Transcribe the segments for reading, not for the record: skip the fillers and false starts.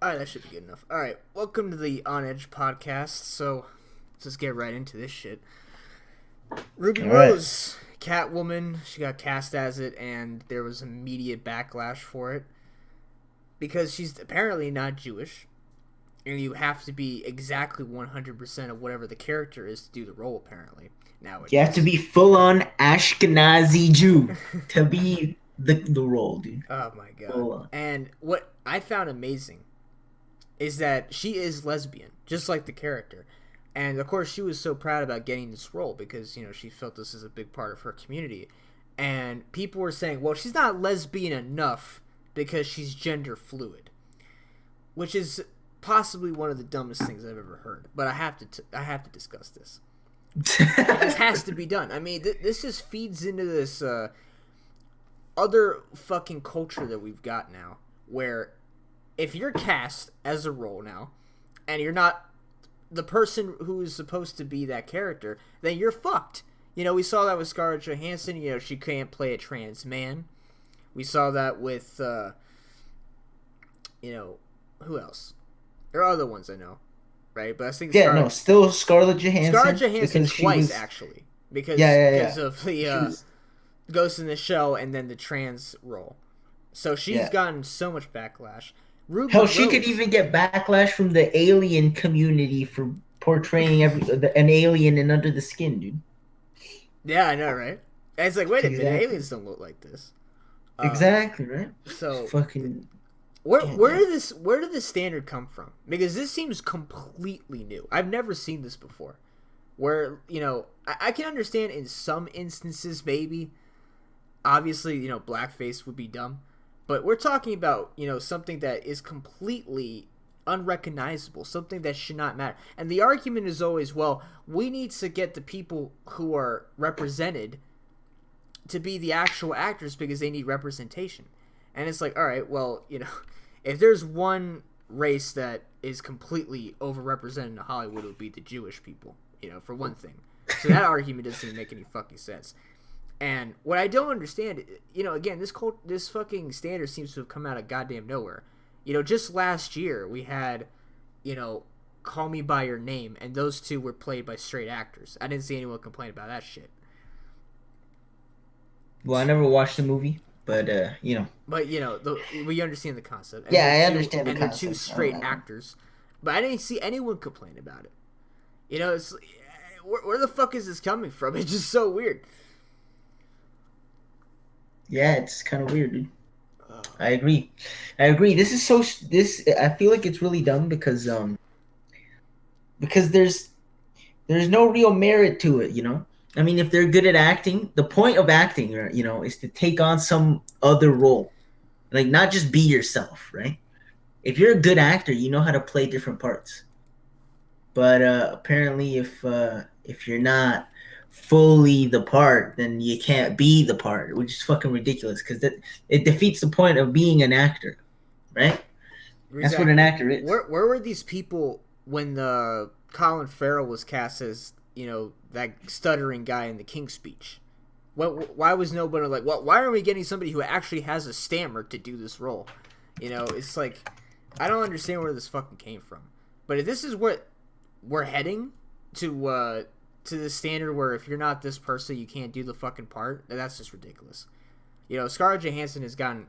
Alright, that should be good enough. Alright, welcome to the On Edge podcast. So, let's just get right into this shit. Ruby All right. Rose, Catwoman, she got cast as it, and there was immediate backlash for it. Because she's apparently not Jewish, and you have to be exactly 100% of whatever the character is to do the role, apparently. Now You have to be full-on Ashkenazi Jew to be the role, dude. Oh my god. Full on. And what I found amazing is that she is lesbian, just like the character. And of course she was so proud about getting this role because, she felt this is a big part of her community. And people were saying, well, she's not lesbian enough because she's gender fluid. Which is possibly one of the dumbest things I've ever heard. But I have to discuss this. It just has to be done. I mean, this just feeds into this other fucking culture that we've got now, where if you're cast as a role now, and you're not the person who is supposed to be that character, then you're fucked. We saw that with Scarlett Johansson. She can't play a trans man. We saw that with, who else? There are other ones I know, right? But I think still Scarlett Johansson. Scarlett Johansson twice, actually. Because of the Ghost in the Shell and then the trans role. So she's gotten so much backlash. Hell, she could even get backlash from the alien community for portraying an alien and under the skin, dude. Yeah, I know, right? And it's like, wait a minute, aliens don't look like this. Exactly, right? So fucking. Where did this standard come from? Because this seems completely new. I've never seen this before. Where I can understand in some instances maybe. Obviously, blackface would be dumb. But we're talking about, something that is completely unrecognizable, something that should not matter. And the argument is always, well, we need to get the people who are represented to be the actual actors because they need representation. And it's like, all right, well, if there's one race that is completely overrepresented in Hollywood, it would be the Jewish people, for one thing. So that argument doesn't even make any fucking sense. And what I don't understand, again, this fucking standard seems to have come out of goddamn nowhere. Just last year we had, Call Me by Your Name, and those two were played by straight actors. I didn't see anyone complain about that shit. Well, I never watched the movie, but But we understand the concept. And I understand the concept. And they're two straight actors, but I didn't see anyone complain about it. It's where the fuck is this coming from? It's just so weird. Yeah, it's kind of weird, dude. I agree. This I feel like it's really dumb because there's no real merit to it, I mean, if they're good at acting, the point of acting, is to take on some other role, like not just be yourself, right? If you're a good actor, you know how to play different parts. But apparently, if you're not fully the part, then you can't be the part, which is fucking ridiculous because it defeats the point of being an actor, right? Exactly. That's what an actor is. Where were these people when the Colin Farrell was cast as that stuttering guy in the King's Speech? Why was nobody like, why aren't we getting somebody who actually has a stammer to do this role? It's like, I don't understand where this fucking came from. But if this is what we're heading to the standard where if you're not this person, you can't do the fucking part, that's just ridiculous. Scarlett Johansson has gotten,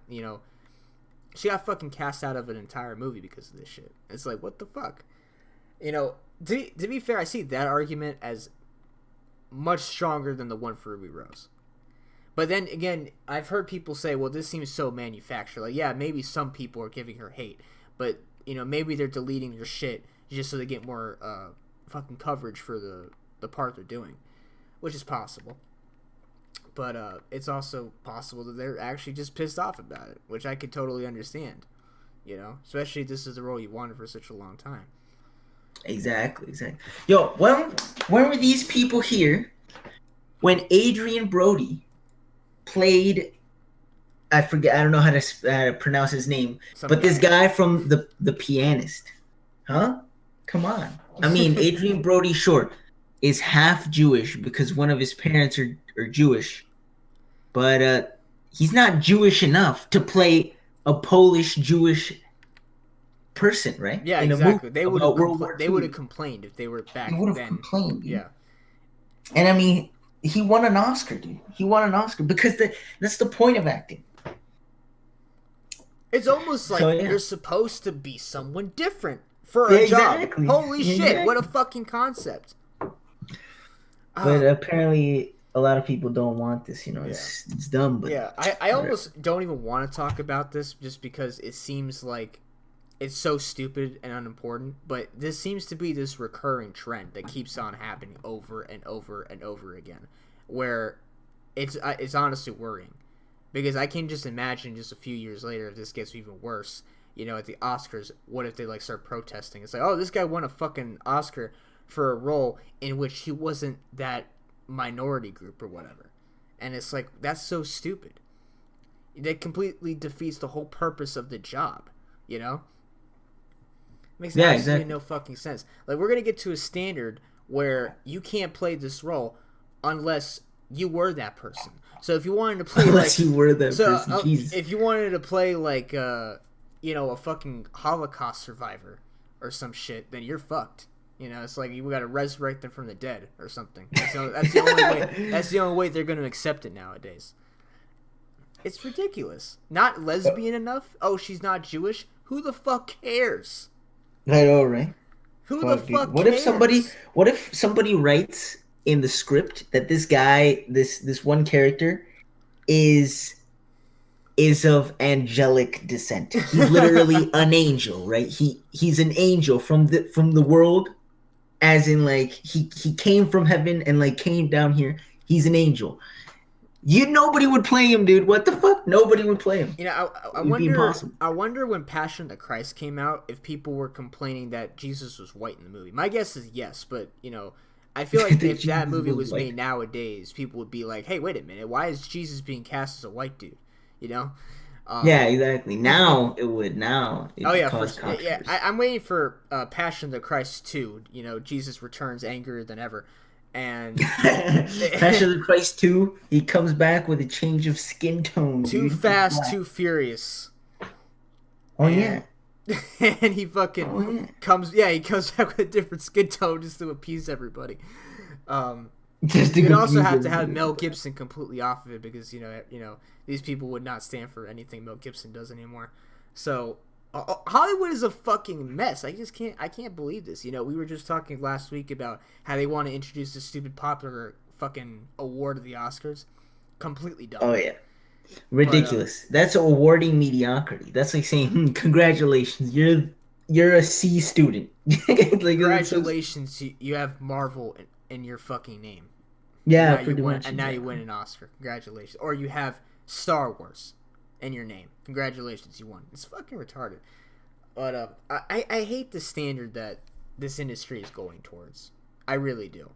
she got fucking cast out of an entire movie because of this shit. It's like, what the fuck? To be fair, I see that argument as much stronger than the one for Ruby Rose. But then again, I've heard people say, well, this seems so manufactured. Like, yeah, maybe some people are giving her hate, but, maybe they're deleting your shit just so they get more fucking coverage for the part they're doing, which is possible. But it's also possible that they're actually just pissed off about it, which I could totally understand. Especially if this is the role you wanted for such a long time. Exactly. Yo, when were these people here when Adrian Brody played? I forget. I don't know how to pronounce his name, but this guy from the Pianist, huh? Come on. I mean, Adrian Brody, sure, is half Jewish because one of his parents are Jewish, but he's not Jewish enough to play a Polish Jewish person, right? Yeah, in exactly. A movie about World War They II. would have complained if they were back They would have then. complained, dude. Yeah. And I mean, he won an Oscar, dude. He won an Oscar because that's the point of acting. It's almost like So, yeah. you're supposed to be someone different for a job. Holy shit, what a fucking concept. But apparently, a lot of people don't want this. You know, it's dumb. But yeah, I almost don't even want to talk about this just because it seems like it's so stupid and unimportant. But this seems to be this recurring trend that keeps on happening over and over and over again, where it's honestly worrying. Because I can just imagine just a few years later, if this gets even worse, you know, at the Oscars, what if they, like, start protesting? It's like, oh, this guy won a fucking Oscar for a role in which he wasn't that minority group or whatever. And it's like, that's so stupid. That completely defeats the whole purpose of the job, you know? Makes absolutely no fucking sense. Like, we're going to get to a standard where you can't play this role unless you were that person. So if you wanted to play unless like, you were that person, Jesus. If you wanted to play like you know, a fucking Holocaust survivor or some shit, then you're fucked. You know, it's like you got to resurrect them from the dead or something. That's the only way. That's the only way they're going to accept it nowadays. It's ridiculous. Not lesbian enough? Oh, she's not Jewish? Who the fuck cares? I know, right? Who the fuck what cares? What if somebody writes in the script that this guy, this one character, is of angelic descent? He's literally an angel, right? He's an angel from the world, as in like he came from heaven and like came down here. He's an angel. Nobody would play him, dude. What the fuck? Nobody would play him. You know, I wonder when Passion of the Christ came out if people were complaining that Jesus was white in the movie. My guess is yes, but you know, I feel like if that movie was made nowadays, people would be like, "Hey, wait a minute, why is Jesus being cast as a white dude?" You know? Yeah, exactly. Now it would. Now it would cause controversy. Yeah. I'm waiting for Passion of the Christ 2. You know, Jesus returns angrier than ever. And Passion of the Christ 2, he comes back with a change of skin tone. Too fast, too furious. Oh, yeah. And he fucking comes back with a different skin tone just to appease everybody. You'd also have to have Mel Gibson completely off of it because you know these people would not stand for anything Mel Gibson does anymore. So Hollywood is a fucking mess. I can't believe this. You know, we were just talking last week about how they want to introduce this stupid popular fucking award of the Oscars. Completely dumb. Oh yeah. Ridiculous. That's awarding mediocrity. That's like saying, congratulations, you're a C student. Like, congratulations, you have Marvel in your fucking name. Yeah, and now you win an Oscar. Congratulations. Or you have Star Wars in your name. Congratulations, you won. It's fucking retarded. But I hate the standard that this industry is going towards. I really do.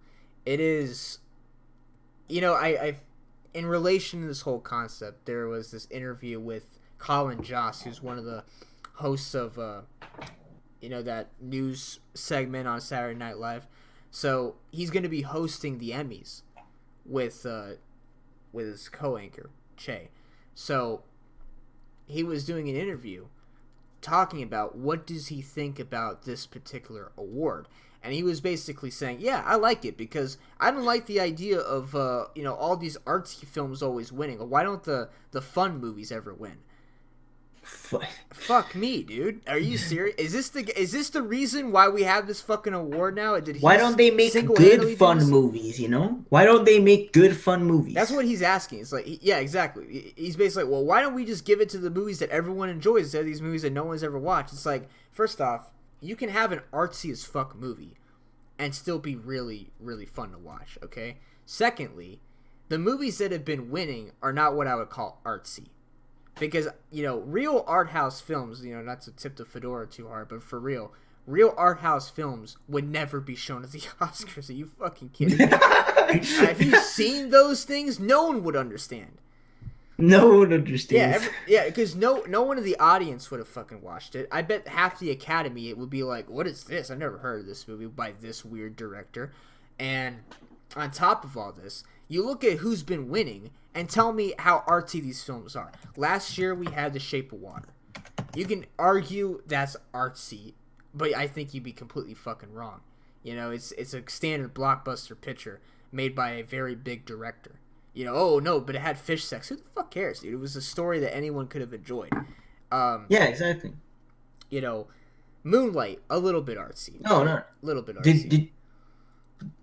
It is, you know, I in relation to this whole concept, there was this interview with Colin Jost, who's one of the hosts of, that news segment on Saturday Night Live. So he's going to be hosting the Emmys with his co-anchor, Che. So he was doing an interview talking about what does he think about this particular award. And he was basically saying, yeah, I like it because I don't like the idea of, all these artsy films always winning. Why don't the fun movies ever win? Fuck me, dude. Are you serious? Is this the reason why we have this fucking award now? Why don't they make good fun movies, you know? Why don't they make good fun movies? That's what he's asking. It's like, yeah, exactly. He's basically like, well, why don't we just give it to the movies that everyone enjoys instead of these movies that no one's ever watched? It's like, first off, you can have an artsy as fuck movie and still be really, really fun to watch, okay? Secondly, the movies that have been winning are not what I would call artsy. Because, real art house films, not to tip the fedora too hard, but for real art house films would never be shown at the Oscars. Are you fucking kidding me? Have you seen those things? No one would understand. No one understands. Yeah, because no one in the audience would have fucking watched it. I bet half the Academy, it would be like, what is this? I've never heard of this movie by this weird director. And on top of all this, you look at who's been winning and tell me how artsy these films are. Last year we had The Shape of Water. You can argue that's artsy, but I think you'd be completely fucking wrong. You know, it's a standard blockbuster picture made by a very big director. You know, oh no, but it had fish sex. Who the fuck cares, dude? It was a story that anyone could have enjoyed. Yeah, exactly. You know, Moonlight, a little bit artsy. No, no. A little bit artsy.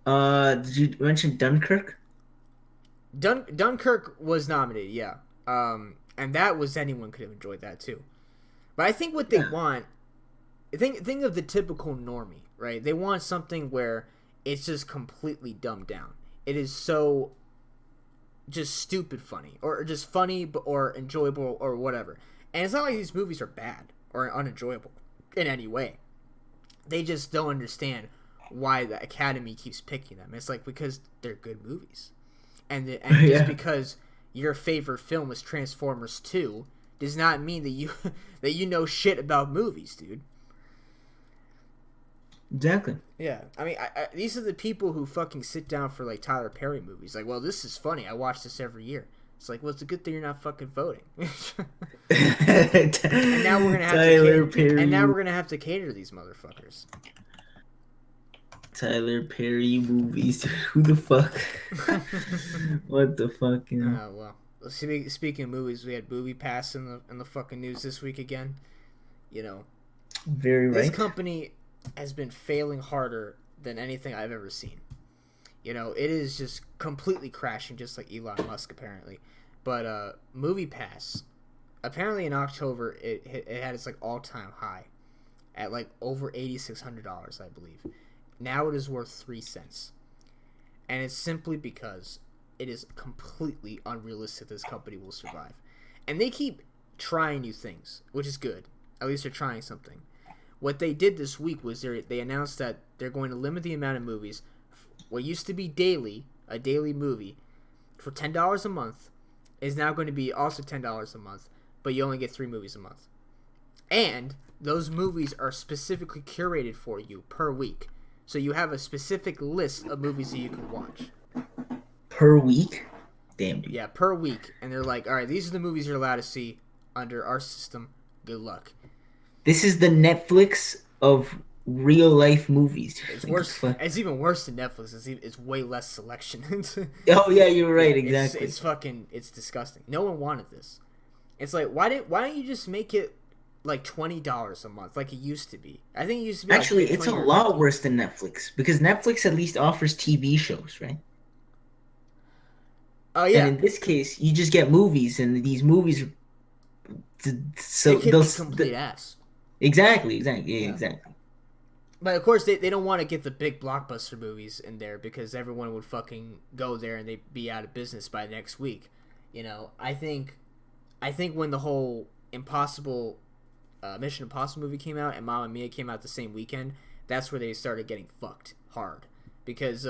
Did you mention Dunkirk? Dunkirk was nominated, yeah. And that was, anyone could have enjoyed that too. But I think what they want, think of the typical normie, right? They want something where it's just completely dumbed down. It is so just stupid funny, or just funny, or enjoyable, or whatever. And it's not like these movies are bad or unenjoyable in any way. They just don't understand why the Academy keeps picking them. It's like, because they're good movies. And just because your favorite film is Transformers 2 does not mean that you know shit about movies, dude. Exactly. Yeah, I mean, these are the people who fucking sit down for like Tyler Perry movies. Like, well, this is funny. I watch this every year. It's like, well, it's a good thing you're not fucking voting. And now we're gonna have to cater to these motherfuckers. Tyler Perry movies. Who the fuck? What the fuck? You know? Oh well. Speaking of movies, we had MoviePass in the fucking news this week again. You know, very right. This company has been failing harder than anything I've ever seen. You know, it is just completely crashing, just like Elon Musk apparently. But MoviePass, apparently in October, it had its like all-time high at like over $8,600, I believe. Now it is worth 3 cents, and it's simply because it is completely unrealistic this company will survive. And they keep trying new things, which is good. At least they're trying something. What they did this week was they announced that they're going to limit the amount of movies. What used to be a daily movie, for $10 a month, is now going to be also $10 a month, but you only get 3 movies a month. And those movies are specifically curated for you per week. So you have a specific list of movies that you can watch. Per week? Damn, dude. Yeah, per week. And they're like, all right, these are the movies you're allowed to see under our system. Good luck. This is the Netflix of real life movies. It's worse. It's even worse than Netflix. It's way less selection. Oh yeah, you're right. Exactly. It's disgusting. No one wanted this. It's like, why don't you just make it like $20 a month like it used to be? I think it used to be actually like it's a lot worse than Netflix, because Netflix at least offers TV shows, right? Oh yeah. And in this case, you just get movies, and these movies so they'll be complete ass. Exactly. Yeah. Exactly. But of course, they don't want to get the big blockbuster movies in there, because everyone would fucking go there and they'd be out of business by next week. You know, I think when the whole Mission Impossible movie came out and Mamma Mia came out the same weekend, that's where they started getting fucked hard, because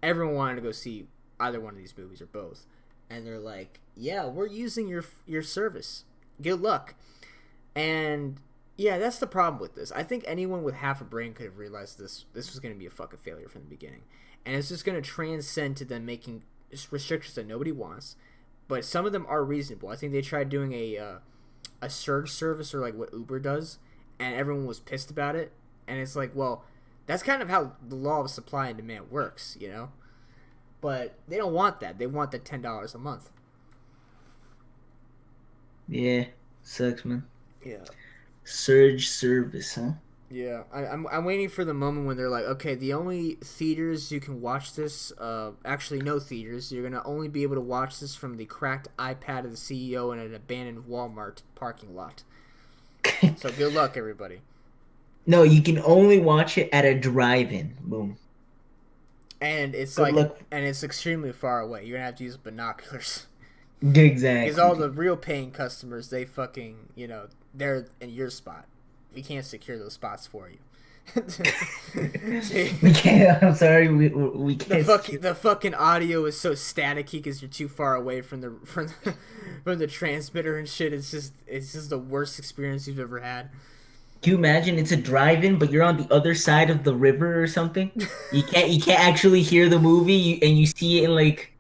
everyone wanted to go see either one of these movies or both, and they're like, yeah, we're using your service. Good luck. And yeah, that's the problem with this. I think anyone with half a brain could have realized this was going to be a fucking failure from the beginning. And it's just going to transcend to them making restrictions that nobody wants. But some of them are reasonable. I think they tried doing a surge service, or like what Uber does, and everyone was pissed about it. And it's like, well, that's kind of how the law of supply and demand works, you know? But they don't want that. They want the $10 a month. Yeah, sucks, man. Yeah. Surge service, huh? Yeah, I'm waiting for the moment when they're like, okay, the only theaters you can watch this, actually no theaters, you're gonna only be able to watch this from the cracked iPad of the CEO in an abandoned Walmart parking lot. So good luck, everybody. No, you can only watch it at a drive-in. Boom. And it's and it's extremely far away. You're gonna have to use binoculars. Exactly. Because all the real paying customers, they fucking, you know, they're in your spot. We can't secure those spots for you. We can't. I'm sorry. We can't. The fucking audio is so staticky because you're too far away from the transmitter and shit. It's just the worst experience you've ever had. Can you imagine? It's a drive-in, but you're on the other side of the river or something. You can't actually hear the movie, and you see it in like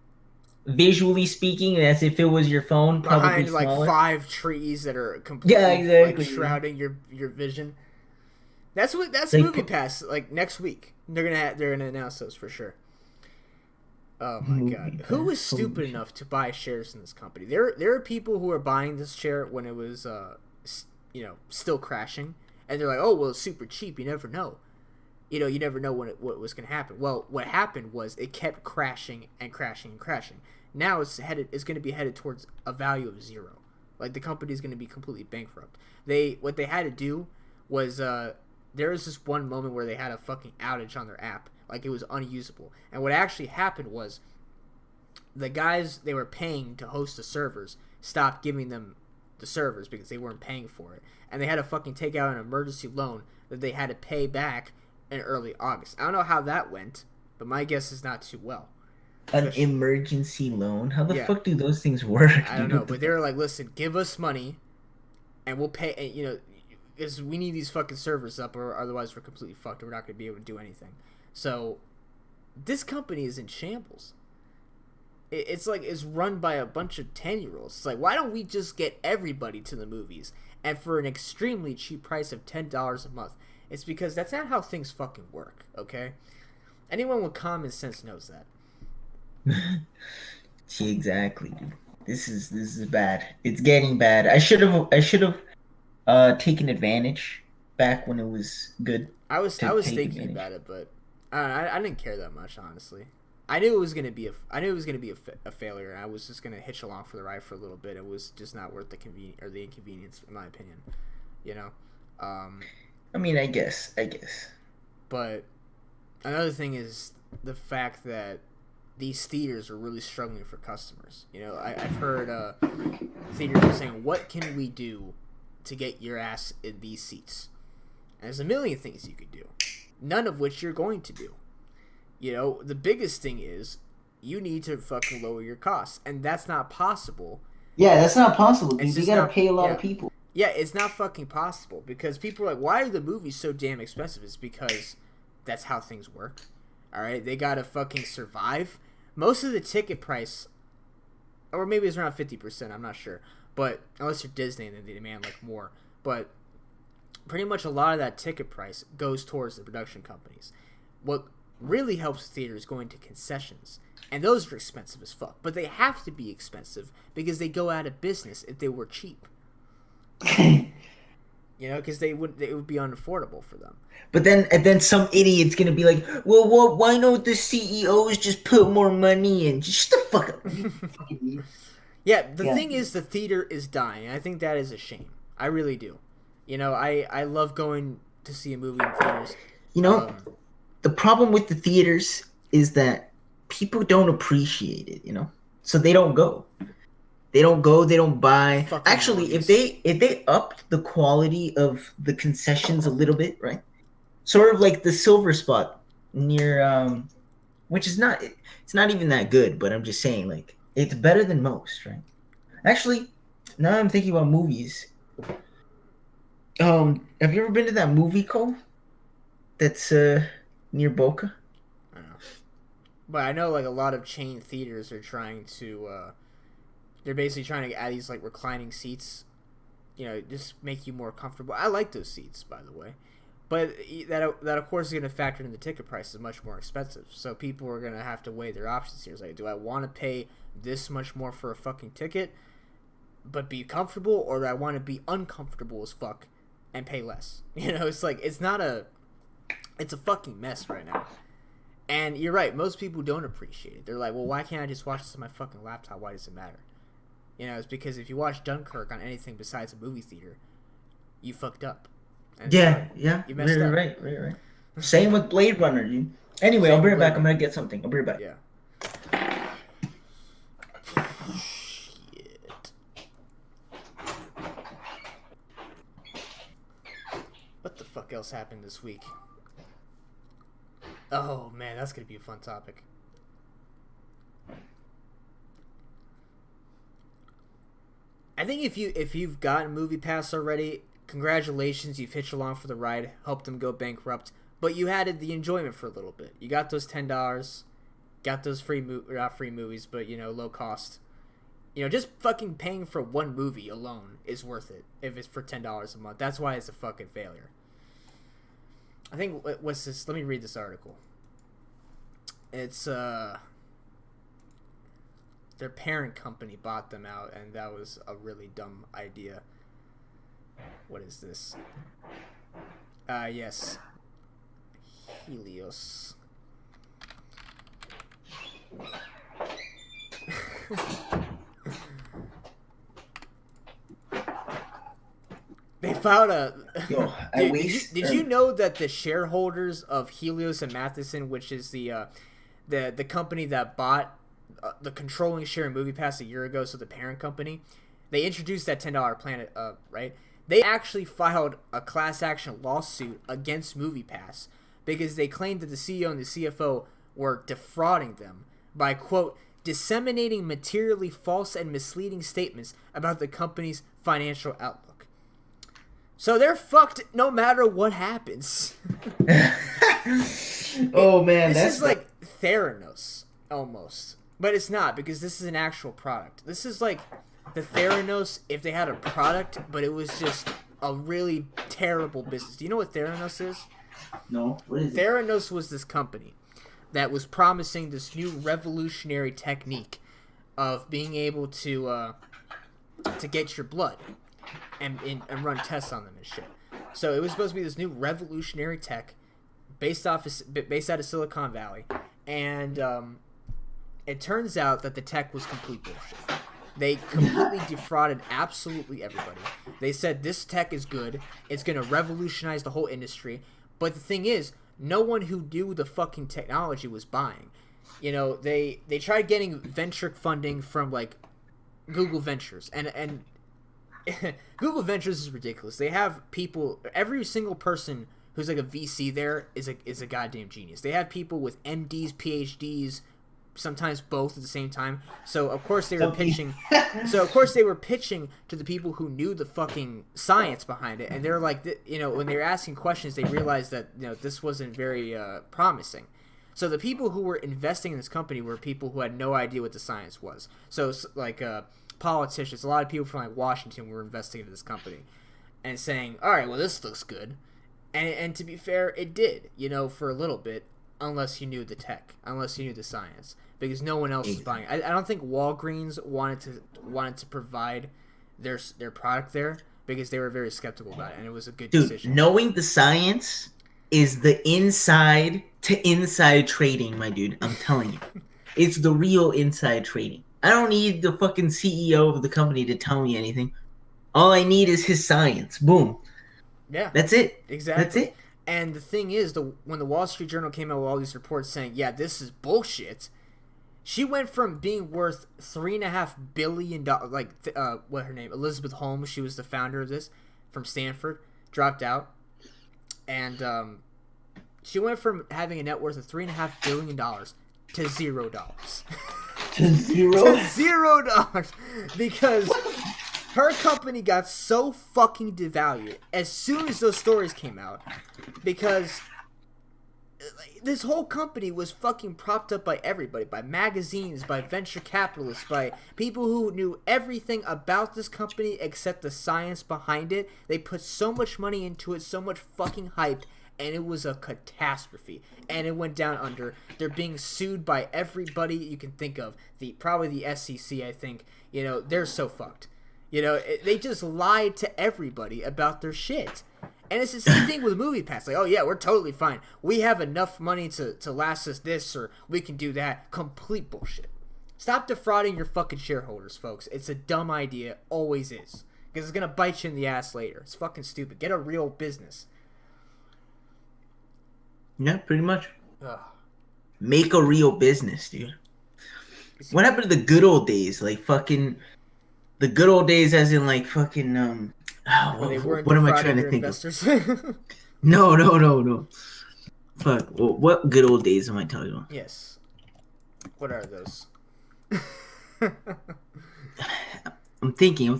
visually speaking, as if it was your phone, probably behind like smaller. 5 trees that are Yeah, completely like exactly. shrouding your vision. That's Like, MoviePass. Like next week, they're gonna announce those for sure. Oh my god, movie who was pass. Holy stupid shit. enough to buy shares in this company? There are people who are buying this share when it was still crashing, and they're like, oh well, it's super cheap. You never know. You never know what was gonna happen. Well, what happened was it kept crashing and crashing and crashing. Now it's going to be headed towards a value of zero. Like the company is going to be completely bankrupt. What they had to do was there was this one moment where they had a fucking outage on their app, like it was unusable. And what actually happened was the guys they were paying to host the servers stopped giving them the servers because they weren't paying for it, and they had to fucking take out an emergency loan that they had to pay back in early August. I don't know how that went, but my guess is not too well. An emergency loan? How the Yeah, fuck do those things work, I don't dude? know, What the but they fuck? were like, "Listen, give us money, and we'll pay." And, because we need these fucking servers up, or otherwise we're completely fucked. We're not going to be able to do anything. So this company is in shambles. It's like it's run by a bunch of 10-year-olds. It's like, why don't we just get everybody to the movies, and for an extremely cheap price of $10 a month? It's because that's not how things fucking work. Okay, anyone with common sense knows that. See, exactly, dude. This is bad. It's getting bad. I should have taken advantage back when it was good I to was take thinking advantage. about it, but I didn't care that much, honestly. I knew it was gonna be a failure. I was just gonna hitch along for the ride for a little bit. It was just not worth the inconvenience, in my opinion. You know, um, I mean, I guess. but another thing is the fact that these theaters are really struggling for customers. I've heard theaters saying, "What can we do to get your ass in these seats?" And there's a million things you could do, none of which you're going to do. The biggest thing is you need to fucking lower your costs, and that's not possible. Yeah, that's not possible, It's dude. You just gotta not. pay a lot of Yeah, people. yeah, it's not fucking possible because people are like, "Why are the movies so damn expensive?" It's because that's how things work. All right, they gotta fucking survive. Most of the ticket price, or maybe it's around 50%. I'm not sure, but unless you're Disney, then they demand like more. But pretty much a lot of that ticket price goes towards the production companies. What really helps theaters go into concessions, and those are expensive as fuck. But they have to be expensive because they go out of business if they were cheap. Because it would be unaffordable for them. But then, and then some idiot's gonna be like, "Well, what? Why don't the CEOs just put more money in? Just shut the fuck up, you fucking idiot." Yeah, the Yeah, thing is, the theater is dying. I think that is a shame. I really do. I love going to see a movie in theaters. you know, Um, the problem with the theaters is that people don't appreciate it. So they don't go. They don't go. They don't buy. fucking Actually, if normies. they upped the quality of the concessions a little bit, right? Sort of like the Silver Spot near, which is not. It's not even that good, but I'm just saying, like, it's better than most, right? Actually, now I'm thinking about movies. Have you ever been to that movie cove that's near Boca? I don't know. But I know like a lot of chain theaters are trying to. They're basically trying to add these like reclining seats. Just make you more comfortable. I like those seats, by the way. But that of course is going to factor in the ticket price is much more expensive. So people are going to have to weigh their options here. It's like, do I want to pay this much more for a fucking ticket, but be comfortable, or do I want to be uncomfortable as fuck and pay less? It's like it's a fucking mess right now. And you're right, most people don't appreciate it. They're like, well, why can't I just watch this on my fucking laptop? Why does it matter? It's because if you watch Dunkirk on anything besides a movie theater, you fucked up. And it's Yeah, like, yeah, you messed very up. right, very right. Same with Blade Runner, dude. Anyway, I'll Same be with right Blade back. I'm Runner. gonna get something. I'll be right back. Yeah. Shit. What the fuck else happened this week? Oh man, that's gonna be a fun topic. I think if you've gotten MoviePass already, congratulations, you've hitched along for the ride, helped them go bankrupt, but you had the enjoyment for a little bit. You got those $10, got those not free movies, but low cost. Just fucking paying for one movie alone is worth it if it's for $10 a month. That's why it's a fucking failure. I think what's this? Let me read this article. It's their parent company bought them out, and that was a really dumb idea. What is this? Yes. Helios. They filed a. Did you know that the shareholders of Helios and Matheson, which is the company that bought the controlling share in MoviePass a year ago, so the parent company, they introduced that $10 plan, right? They actually filed a class action lawsuit against MoviePass because they claimed that the CEO and the CFO were defrauding them by, quote, disseminating materially false and misleading statements about the company's financial outlook. So they're fucked no matter what happens. Oh man, this is like Theranos almost, but it's not, because this is an actual product. This is like the Theranos if they had a product, but it was just a really terrible business. Do you know what Theranos is? No. What is Theranos was this company that was promising this new revolutionary technique of being able to get your blood and run tests on them and shit. So it was supposed to be this new revolutionary tech based out of Silicon Valley, and it turns out that the tech was complete bullshit. They completely defrauded absolutely everybody. They said this tech is good, it's going to revolutionize the whole industry, but the thing is, no one who knew the fucking technology was buying. They tried getting venture funding from like Google Ventures, and Google Ventures is ridiculous. They have people, every single person who's like a VC there is a goddamn genius. They have people with MDs, PhDs, sometimes both at the same time. So of course they were pitching. So of course they were pitching to the people who knew the fucking science behind it, and they're like, when they were asking questions, they realized that this wasn't very promising. So the people who were investing in this company were people who had no idea what the science was. So like politicians, a lot of people from like Washington were investing into this company and saying, all right, well, this looks good. And to be fair, it did, for a little bit, unless you knew the tech, unless you knew the science, because no one else was buying it. I don't think Walgreens wanted to provide their product there because they were very skeptical about it, and it was a good decision. Knowing the science is the inside to inside trading, my dude. I'm telling you. It's the real inside trading. I don't need the fucking CEO of the company to tell me anything. All I need is his science. Boom. Yeah. That's it. Exactly. That's it. And the thing is, when the Wall Street Journal came out with all these reports saying, yeah, this is bullshit, she went from being worth $3.5 billion, what her name, Elizabeth Holmes, she was the founder of this, from Stanford, dropped out, and she went from having a net worth of $3.5 billion to $0. To zero? To $0, because her company got so fucking devalued as soon as those stories came out, because this whole company was fucking propped up by everybody, by magazines, by venture capitalists, by people who knew everything about this company except the science behind it. They put so much money into it, so much fucking hype, and it was a catastrophe. And it went down under. They're being sued by everybody you can think of. Probably the SEC, I think. They're so fucked. They just lied to everybody about their shit. And it's the same thing with MoviePass. Like, oh yeah, we're totally fine. We have enough money to last us this, or we can do that. Complete bullshit. Stop defrauding your fucking shareholders, folks. It's a dumb idea. Always is. Because it's going to bite you in the ass later. It's fucking stupid. Get a real business. Yeah, pretty much. Ugh. Make a real business, dude. What happened to the good old days? Like fucking... The good old days as in like fucking... what am I trying to think of? No. Fuck. Well, what good old days am I talking about? Yes. What are those? I'm thinking.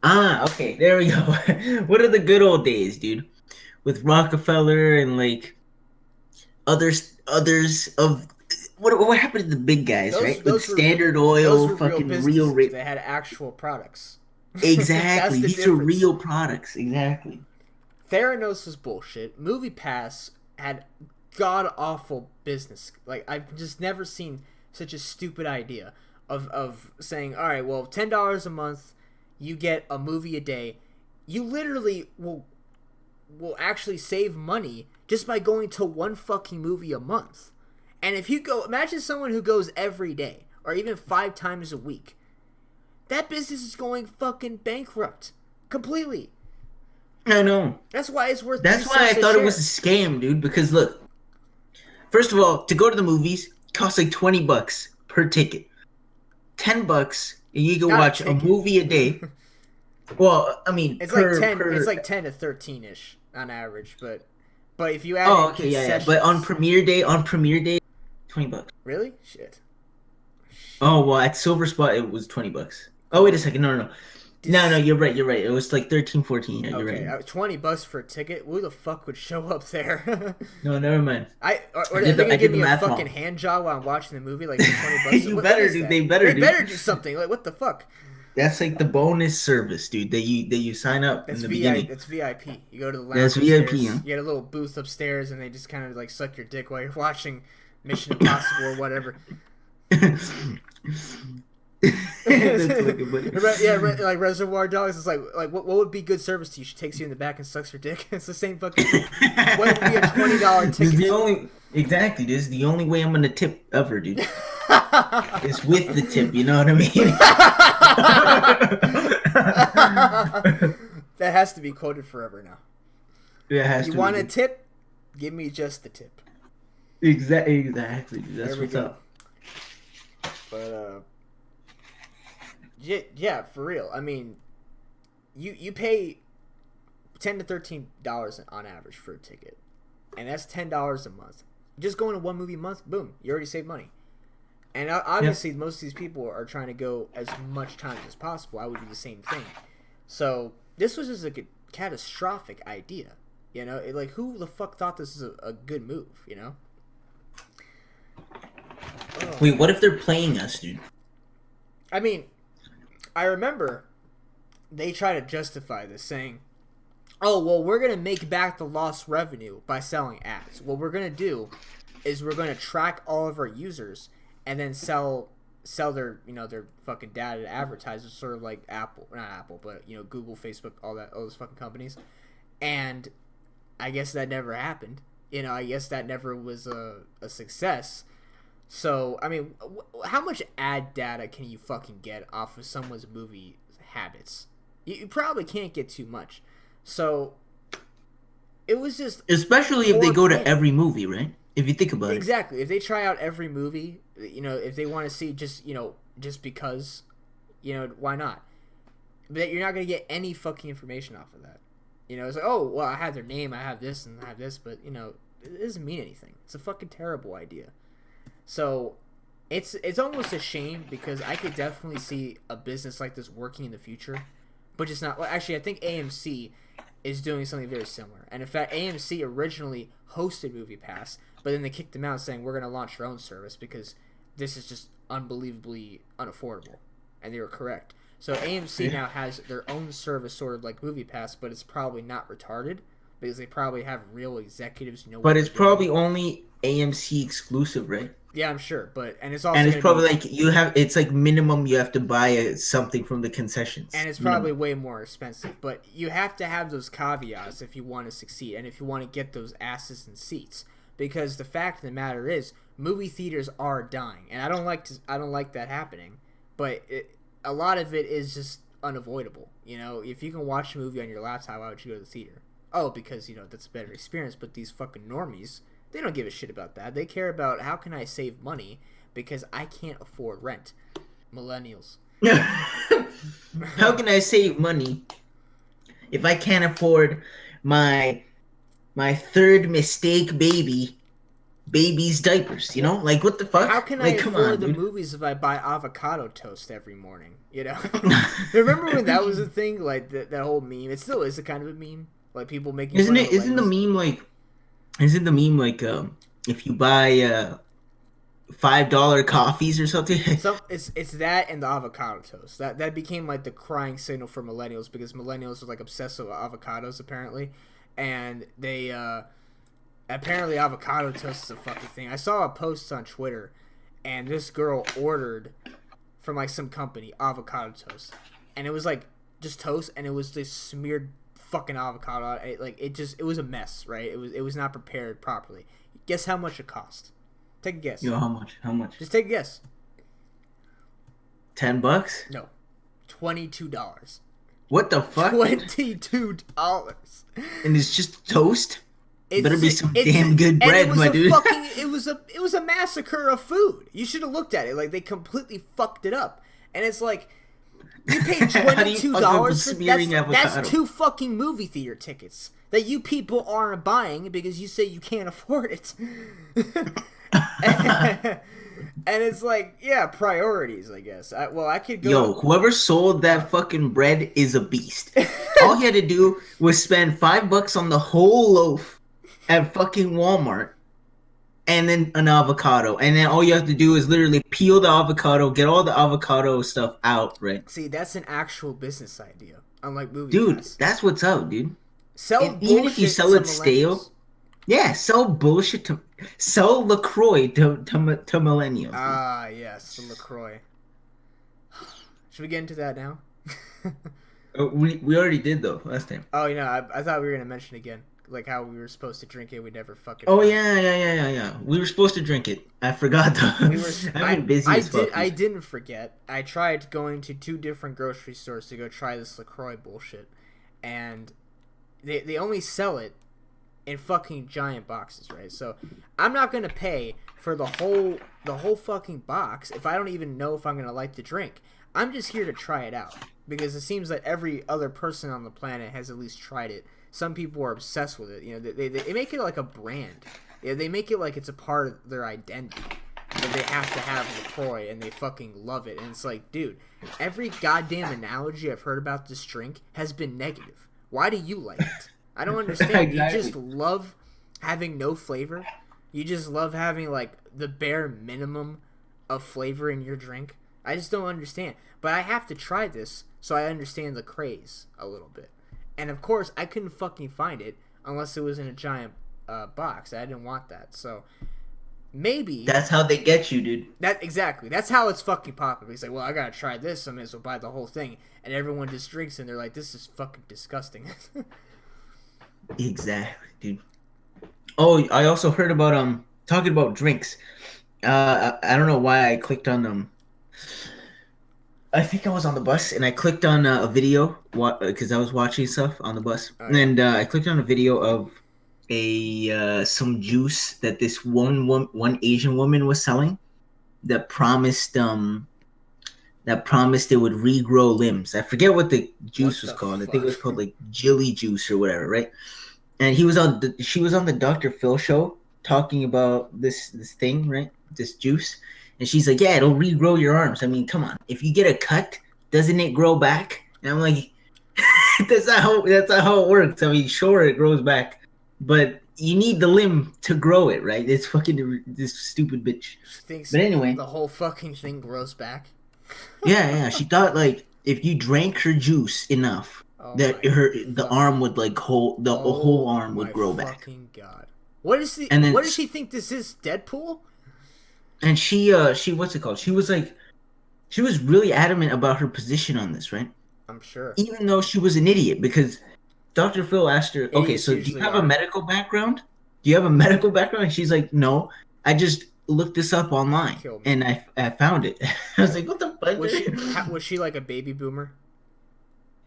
Okay. There we go. What are the good old days, dude? With Rockefeller and like others of what happened to the big guys, right? With Standard Oil, those were fucking real businesses. They had actual products. Exactly. That's the These difference. are real products. Exactly. Theranos was bullshit. MoviePass had god awful business. Like, I've just never seen such a stupid idea of saying, all right, well, $10 a month, you get a movie a day. You literally will actually save money just by going to one fucking movie a month. And if you go, imagine someone who goes every day or even 5 times a week. That business is going fucking bankrupt completely. I know. That's why it's worth. That's why I thought it was a scam, dude. Because look, first of all, to go to the movies costs like $20 per ticket. $10, and you can watch a movie a day. Well, I mean, it's like 10. It's like 10 to 13ish on average, but if you add yeah. But on premiere day, $20. Really? Shit. Oh well, at Silver Spot it was $20. Oh wait a second, no. No, you're right. It was like 13, 14. Yeah, you're right. $20 for a ticket. Who the fuck would show up there? No, never mind. Or they're gonna give me a fucking hand job while I'm watching the movie. Like $20. You better, dude. They better do something. Like, what the fuck? That's like the bonus service, dude. That you sign up in the beginning. That's VIP. You go to the lounge. That's upstairs. VIP. Huh? You get a little booth upstairs, and they just kind of like suck your dick while you're watching Mission Impossible or whatever. Like Reservoir Dogs. It's like what would be good service to you? She takes you in the back and sucks your dick. It's the same fucking thing. What would be a $20 ticket? Exactly. This is the only way I'm gonna tip ever, dude. It's with the tip. You know what I mean? That has to be quoted forever now. It has you to want a tip? Give me just the tip. Exactly. That's what's up. But yeah, for real. I mean, you pay $10 to $13 on average for a ticket, and that's $10 a month. Just going to one movie a month, boom, you already saved money. And obviously, most of these people are trying to go as much time as possible. I would do the same thing. So this was just like a catastrophic idea. You know, like, who the fuck thought this is a good move? You know. Oh. Wait, what if they're playing us, dude? I mean, I remember they try to justify this, saying, oh, well, we're going to make back the lost revenue by selling ads. What we're going to do is we're going to track all of our users and then sell their, their fucking data to advertisers, sort of like Apple, not Apple, but, Google, Facebook, all those fucking companies. And I guess that never happened. I guess that never was a success. So, I mean, how much ad data can you fucking get off of someone's movie habits? You probably can't get too much. So, it was just... Especially if they go to every movie, right? If you think about it. Exactly. If they try out every movie, if they want to see just because, why not? But you're not going to get any fucking information off of that. It's like, oh, well, I have their name, I have this, and I have this, but, it doesn't mean anything. It's a fucking terrible idea. So, it's almost a shame, because I could definitely see a business like this working in the future, but just not... Well, actually, I think AMC is doing something very similar. And in fact, AMC originally hosted MoviePass, but then they kicked them out saying, we're going to launch our own service because this is just unbelievably unaffordable. And they were correct. So AMC now has their own service, sort of like MoviePass, but it's probably not retarded because they probably have real executives. But it's probably only AMC exclusive, right? Yeah, I'm sure, it's also it's probably it's like minimum you have to buy something from the concessions, and it's probably way more expensive. But you have to have those caveats if you want to succeed, and if you want to get those asses in seats. Because the fact of the matter is, movie theaters are dying, and I don't like that happening. But a lot of it is just unavoidable. If you can watch a movie on your laptop, why would you go to the theater? Oh, because that's a better experience. But these fucking normies, they don't give a shit about that. They care about how can I save money because I can't afford rent. Millennials. How can I save money if I can't afford my third mistake baby's diapers? Like, what the fuck? How can I afford the movies if I buy avocado toast every morning? Remember when that was a thing? Like that whole meme. It still is a kind of a meme. Like people making. Isn't the meme like if you buy $5 coffees or something. It's that and the avocado toast. That became like the crying signal for millennials, because millennials are like obsessed with avocados apparently, and they apparently avocado toast is a fucking thing. I saw a post on Twitter, and this girl ordered from like some company avocado toast, and it was like just toast, and it was this smeared fucking avocado. It was a mess, right? It was not prepared properly. Guess how much it cost? Take a guess. Yo, how much? How much? Just take a guess. $10? No, $22. What the fuck? $22. And it's just toast. Better be some damn good bread, my dude. It was a massacre of food. You should have looked at it. Like, they completely fucked it up, and it's like, you paid $22 for that's 2 fucking movie theater tickets that you people aren't buying because you say you can't afford it. And it's like, yeah, priorities, I guess. I could go. Yo, whoever sold that fucking bread is a beast. All he had to do was spend $5 on the whole loaf at fucking Walmart, and then an avocado, and then all you have to do is literally peel the avocado, get all the avocado stuff out, right? See, that's an actual business idea, unlike MoviePass. Dude, that's what's up, dude. Even if you sell it stale. Yeah, sell LaCroix to millennials. Ah, yes, the LaCroix. Should we get into that now? We already did though last time. Oh, I thought we were gonna mention again, like how we were supposed to drink it, we never fucking. Oh yeah. We were supposed to drink it. I forgot though. I've been busy as fuck. I didn't forget. I tried going to 2 different grocery stores to go try this LaCroix bullshit, and they only sell it in fucking giant boxes, right? So I'm not gonna pay for the whole fucking box if I don't even know if I'm gonna like the drink. I'm just here to try it out, because it seems like every other person on the planet has at least tried it. Some people are obsessed with it. You know, they make it like a brand. Yeah, they make it like it's a part of their identity, that they have to have LaCroix, and they fucking love it. And it's like, dude, every goddamn analogy I've heard about this drink has been negative. Why do you like it? I don't understand. Exactly. You just love having no flavor? You just love having, like, the bare minimum of flavor in your drink? I just don't understand. But I have to try this so I understand the craze a little bit. And, of course, I couldn't fucking find it unless it was in a giant box. I didn't want that. So, maybe... That's how they get you, dude. Exactly. That's how it's fucking popular. He's like, well, I gotta try this, so I may as well buy the whole thing. And everyone just drinks, and they're like, this is fucking disgusting. Exactly, dude. Oh, I also heard about talking about drinks. I don't know why I clicked on them. I think I was on the bus and I clicked on a video because I was watching stuff on the bus, and I clicked on a video of some juice that this one Asian woman was selling that promised it would regrow limbs. I forget what the juice was called. I think it was called like Jilly juice or whatever, right? And she was on the Dr. Phil show talking about this thing, right? This juice. And she's like, yeah, it'll regrow your arms. I mean, come on. If you get a cut, doesn't it grow back? And I'm like, that's not how it works. I mean, sure, it grows back, but you need the limb to grow it, right? It's fucking this stupid bitch. But anyway, the whole fucking thing grows back. Yeah. She thought like if you drank her juice enough, the arm would like the whole arm would grow back. Fucking God. What does she think this is? Deadpool? And she what's it called? She was really adamant about her position on this, right? I'm sure. Even though she was an idiot, because Dr. Phil asked her, okay, so do you have a medical background? And she's like, no, I just looked this up online and I found it. I was like, what the fuck? Was she like a baby boomer?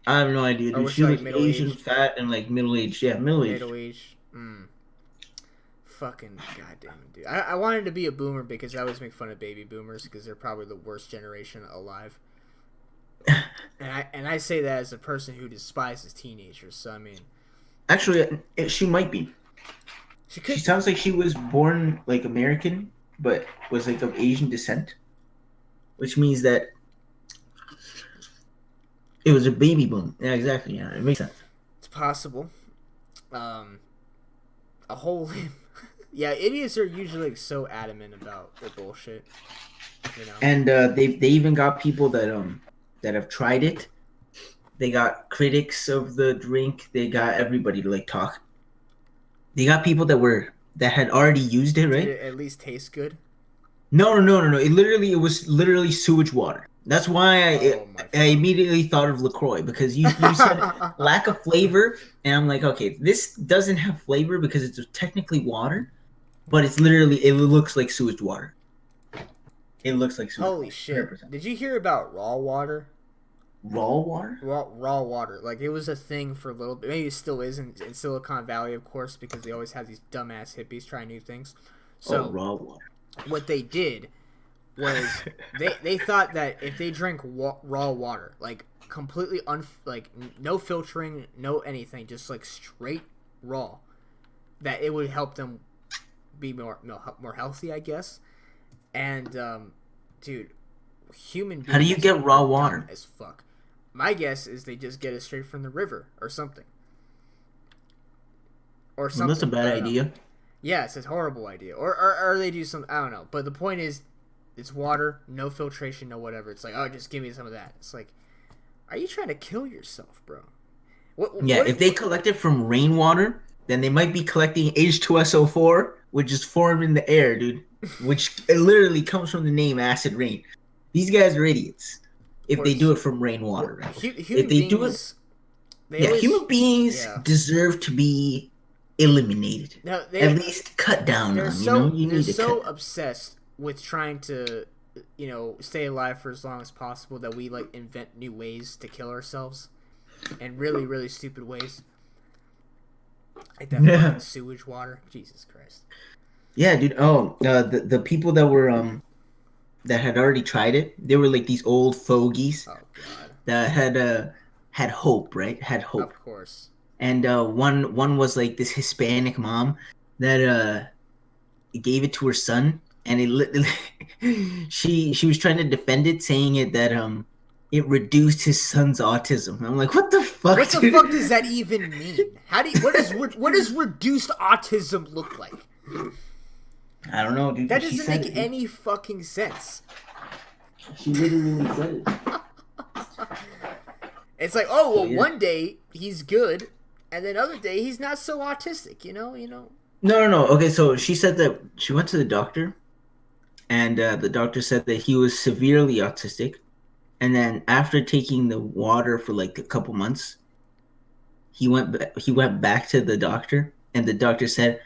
I have no idea, dude. She was like Asian, fat, and like middle-aged. Yeah, middle-aged. Middle-aged. Fucking goddamn it, dude. I wanted to be a boomer because I always make fun of baby boomers because they're probably the worst generation alive. And I say that as a person who despises teenagers. So I mean, actually, she might be. She sounds like she was born like American, but was like of Asian descent, which means that it was a baby boom. Yeah, exactly. Yeah, it makes sense. It's possible. A whole limb. Yeah, idiots are usually like, so adamant about their bullshit. You know. And they even got people that have tried it. They got critics of the drink. They got everybody to like talk. They got people that had already used it, Did right? it at least taste good? No. It was literally sewage water. That's why Oh my I fuck. immediately thought of LaCroix, because you said lack of flavor, and I'm like, okay, this doesn't have flavor because it's technically water, but it looks like sewage water. It looks like sewage Holy water, shit! 100%. Did you hear about raw water? Raw water? Raw water. Like it was a thing for a little bit. Maybe it still is in Silicon Valley, of course, because they always have these dumbass hippies trying new things. So raw water. what they did was they thought that if they drank raw water, like completely like no filtering, no anything, just like straight raw, that it would help them be more healthy, I guess. And dude, human beings How do you get raw are water? dumb as fuck. My guess is they just get it straight from the river or something. Or something. Well, that's a bad idea. Yeah, it's a horrible idea. Or they do some, I don't know. But the point is, it's water, no filtration, no whatever. It's like, oh, just give me some of that. It's like, are you trying to kill yourself, bro? If they collect it from rainwater, then they might be collecting H2SO4, which is formed in the air, dude. Which it literally comes from the name acid rain. These guys are idiots if they do it from rainwater. Right? If they do it, human beings deserve to be eliminated. No, at least cut down on. They're so obsessed with trying to, stay alive for as long as possible that we like invent new ways to kill ourselves, and really, really stupid ways. Like that fucking sewage water. Jesus Christ. Yeah, dude. Oh, the people that were that had already tried it, they were like these old fogies. Oh god. That had hope, right? Had hope. Of course. And one was like this Hispanic mom that gave it to her son, and she was trying to defend it, saying that it reduced his son's autism. I'm like, what the fuck? What the fuck does that even mean? What does reduced autism look like? I don't know, dude. That doesn't make any fucking sense. She literally said it. It's like, oh well, one day he's good, and then other day he's not so autistic. You know. No. Okay, so she said that she went to the doctor, and the doctor said that he was severely autistic, and then after taking the water for like a couple months, he went back to the doctor, and the doctor said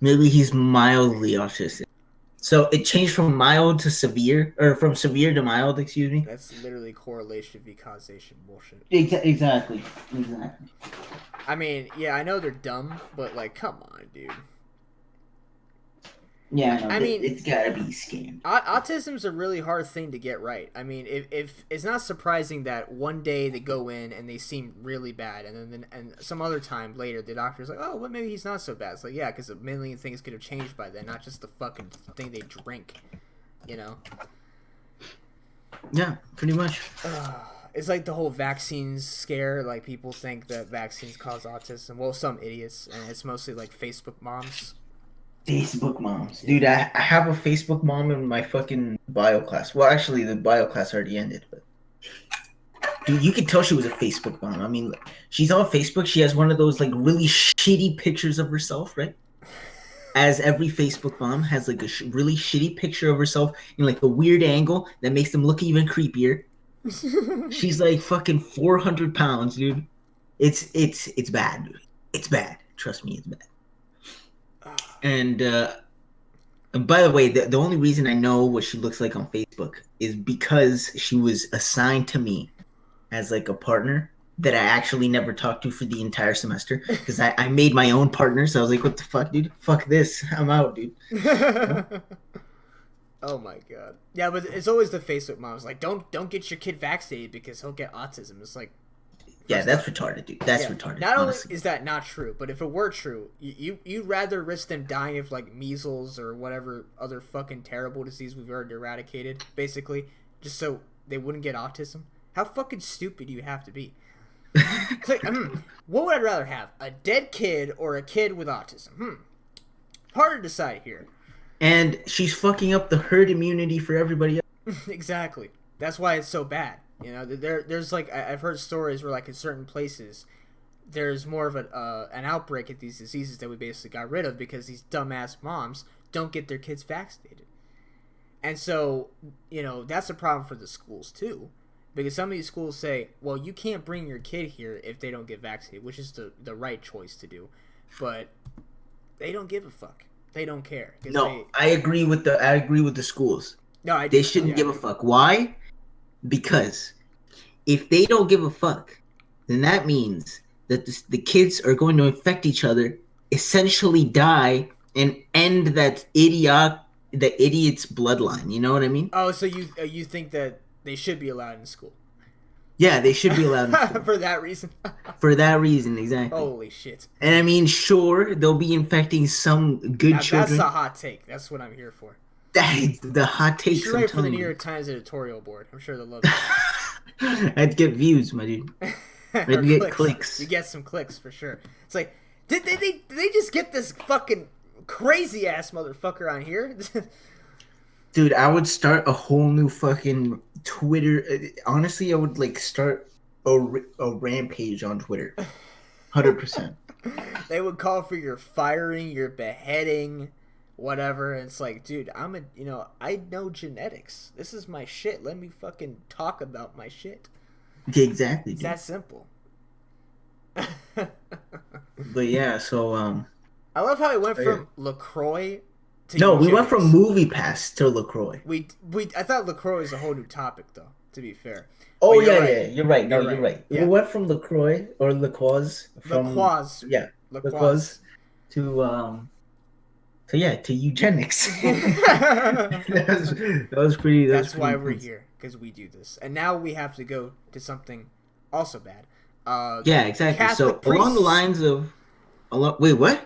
maybe he's mildly autistic. So it changed from mild to severe, or from severe to mild, excuse me. That's literally correlation v causation bullshit. Exactly. I mean, yeah, I know they're dumb, but like, come on, dude. Yeah, I mean, it's gotta be scammed. Autism's a really hard thing to get right. I mean, if it's not surprising that one day they go in and they seem really bad, and then some other time later the doctor's like, oh, well, maybe he's not so bad. It's like, yeah, because a million things could have changed by then, not just the fucking thing they drink, Yeah, pretty much. It's like the whole vaccines scare. Like, people think that vaccines cause autism. Well, some idiots, and it's mostly like Facebook moms. Facebook moms. Dude, I have a Facebook mom in my fucking bio class. Well, actually, the bio class already ended, but dude, you could tell she was a Facebook mom. I mean, she's on Facebook. She has one of those like really shitty pictures of herself, right? As every Facebook mom has like a really shitty picture of herself in like a weird angle that makes them look even creepier. She's like fucking 400 pounds, dude. It's bad, dude. It's bad. Trust me, it's bad. And by the way, the only reason I know what she looks like on Facebook is because she was assigned to me as like a partner that I actually never talked to for the entire semester, because I made my own partner. So I was like, what the fuck, dude? Fuck this. I'm out, dude. Oh my god. Yeah, but it's always the Facebook moms like, don't get your kid vaccinated because he'll get autism. It's like, yeah, that's retarded, dude. That's retarded. Not only is that not true, but if it were true, you'd rather risk them dying of like measles or whatever other fucking terrible disease we've already eradicated, basically, just so they wouldn't get autism. How fucking stupid do you have to be? It's like, what would I rather have? A dead kid or a kid with autism? Hard to decide here. And she's fucking up the herd immunity for everybody else. Exactly. That's why it's so bad. You know, there's like I've heard stories where like in certain places there's more of an outbreak of these diseases that we basically got rid of because these dumbass moms don't get their kids vaccinated. And so, you know, that's a problem for the schools too. Because some of these schools say, well, you can't bring your kid here if they don't get vaccinated, which is the right choice to do. But they don't give a fuck. They don't care. No, I agree with the schools. No, they shouldn't give a fuck. Why? Because if they don't give a fuck, then that means that the kids are going to infect each other, essentially die, and end that idiot's bloodline. You know what I mean? Oh, so you think that they should be allowed in school? Yeah, they should be allowed in school. For that reason? For that reason, exactly. Holy shit. And I mean, sure, they'll be infecting some good children. That's a hot take. That's what I'm here for. That's the hot take. You should write for the New York Times editorial board. I'm sure they'll love it. I'd get views, my dude. I'd get clicks. You get some clicks for sure. It's like, did they just get this fucking crazy ass motherfucker on here? Dude, I would start a whole new fucking Twitter. Honestly, I would like start a rampage on Twitter. 100%. They would call for your firing, your beheading, whatever. And it's like, dude, I know genetics. This is my shit. Let me fucking talk about my shit. Exactly. It's that simple. But yeah, so I love how it went from LaCroix to no, we went from MoviePass to LaCroix. I thought LaCroix was a whole new topic though, to be fair. Oh yeah, you're right. No, you're right. Yeah. We went from LaCroix or LaCroix LaCroix to eugenics. that was pretty. That's why we're here, because we do this, and now we have to go to something also bad. Yeah, exactly. Catholic so priests. along the lines of, wait, what?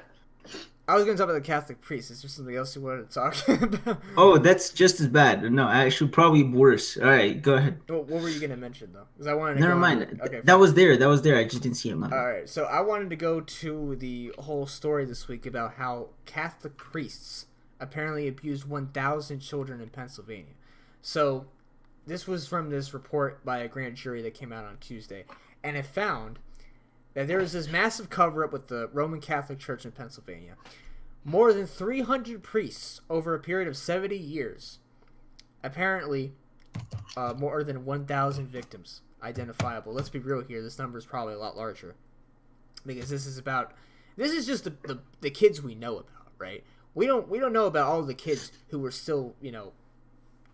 I was going to talk about the Catholic priests. Is there something else you wanted to talk about? Oh, that's just as bad. No, actually, probably worse. All right, go ahead. What were you going to mention though? Because I wanted to. Never mind. Okay. That was there. I just didn't see it. All right. So I wanted to go to the whole story this week about how Catholic priests apparently abused 1,000 children in Pennsylvania. So this was from this report by a grand jury that came out on Tuesday, and it found that there was this massive cover-up with the Roman Catholic Church in Pennsylvania. More than 300 priests over a period of 70 years. Apparently, more than 1,000 victims identifiable. Let's be real here. This number is probably a lot larger. Because this is just the kids we know about, right? We don't know about all the kids who were still,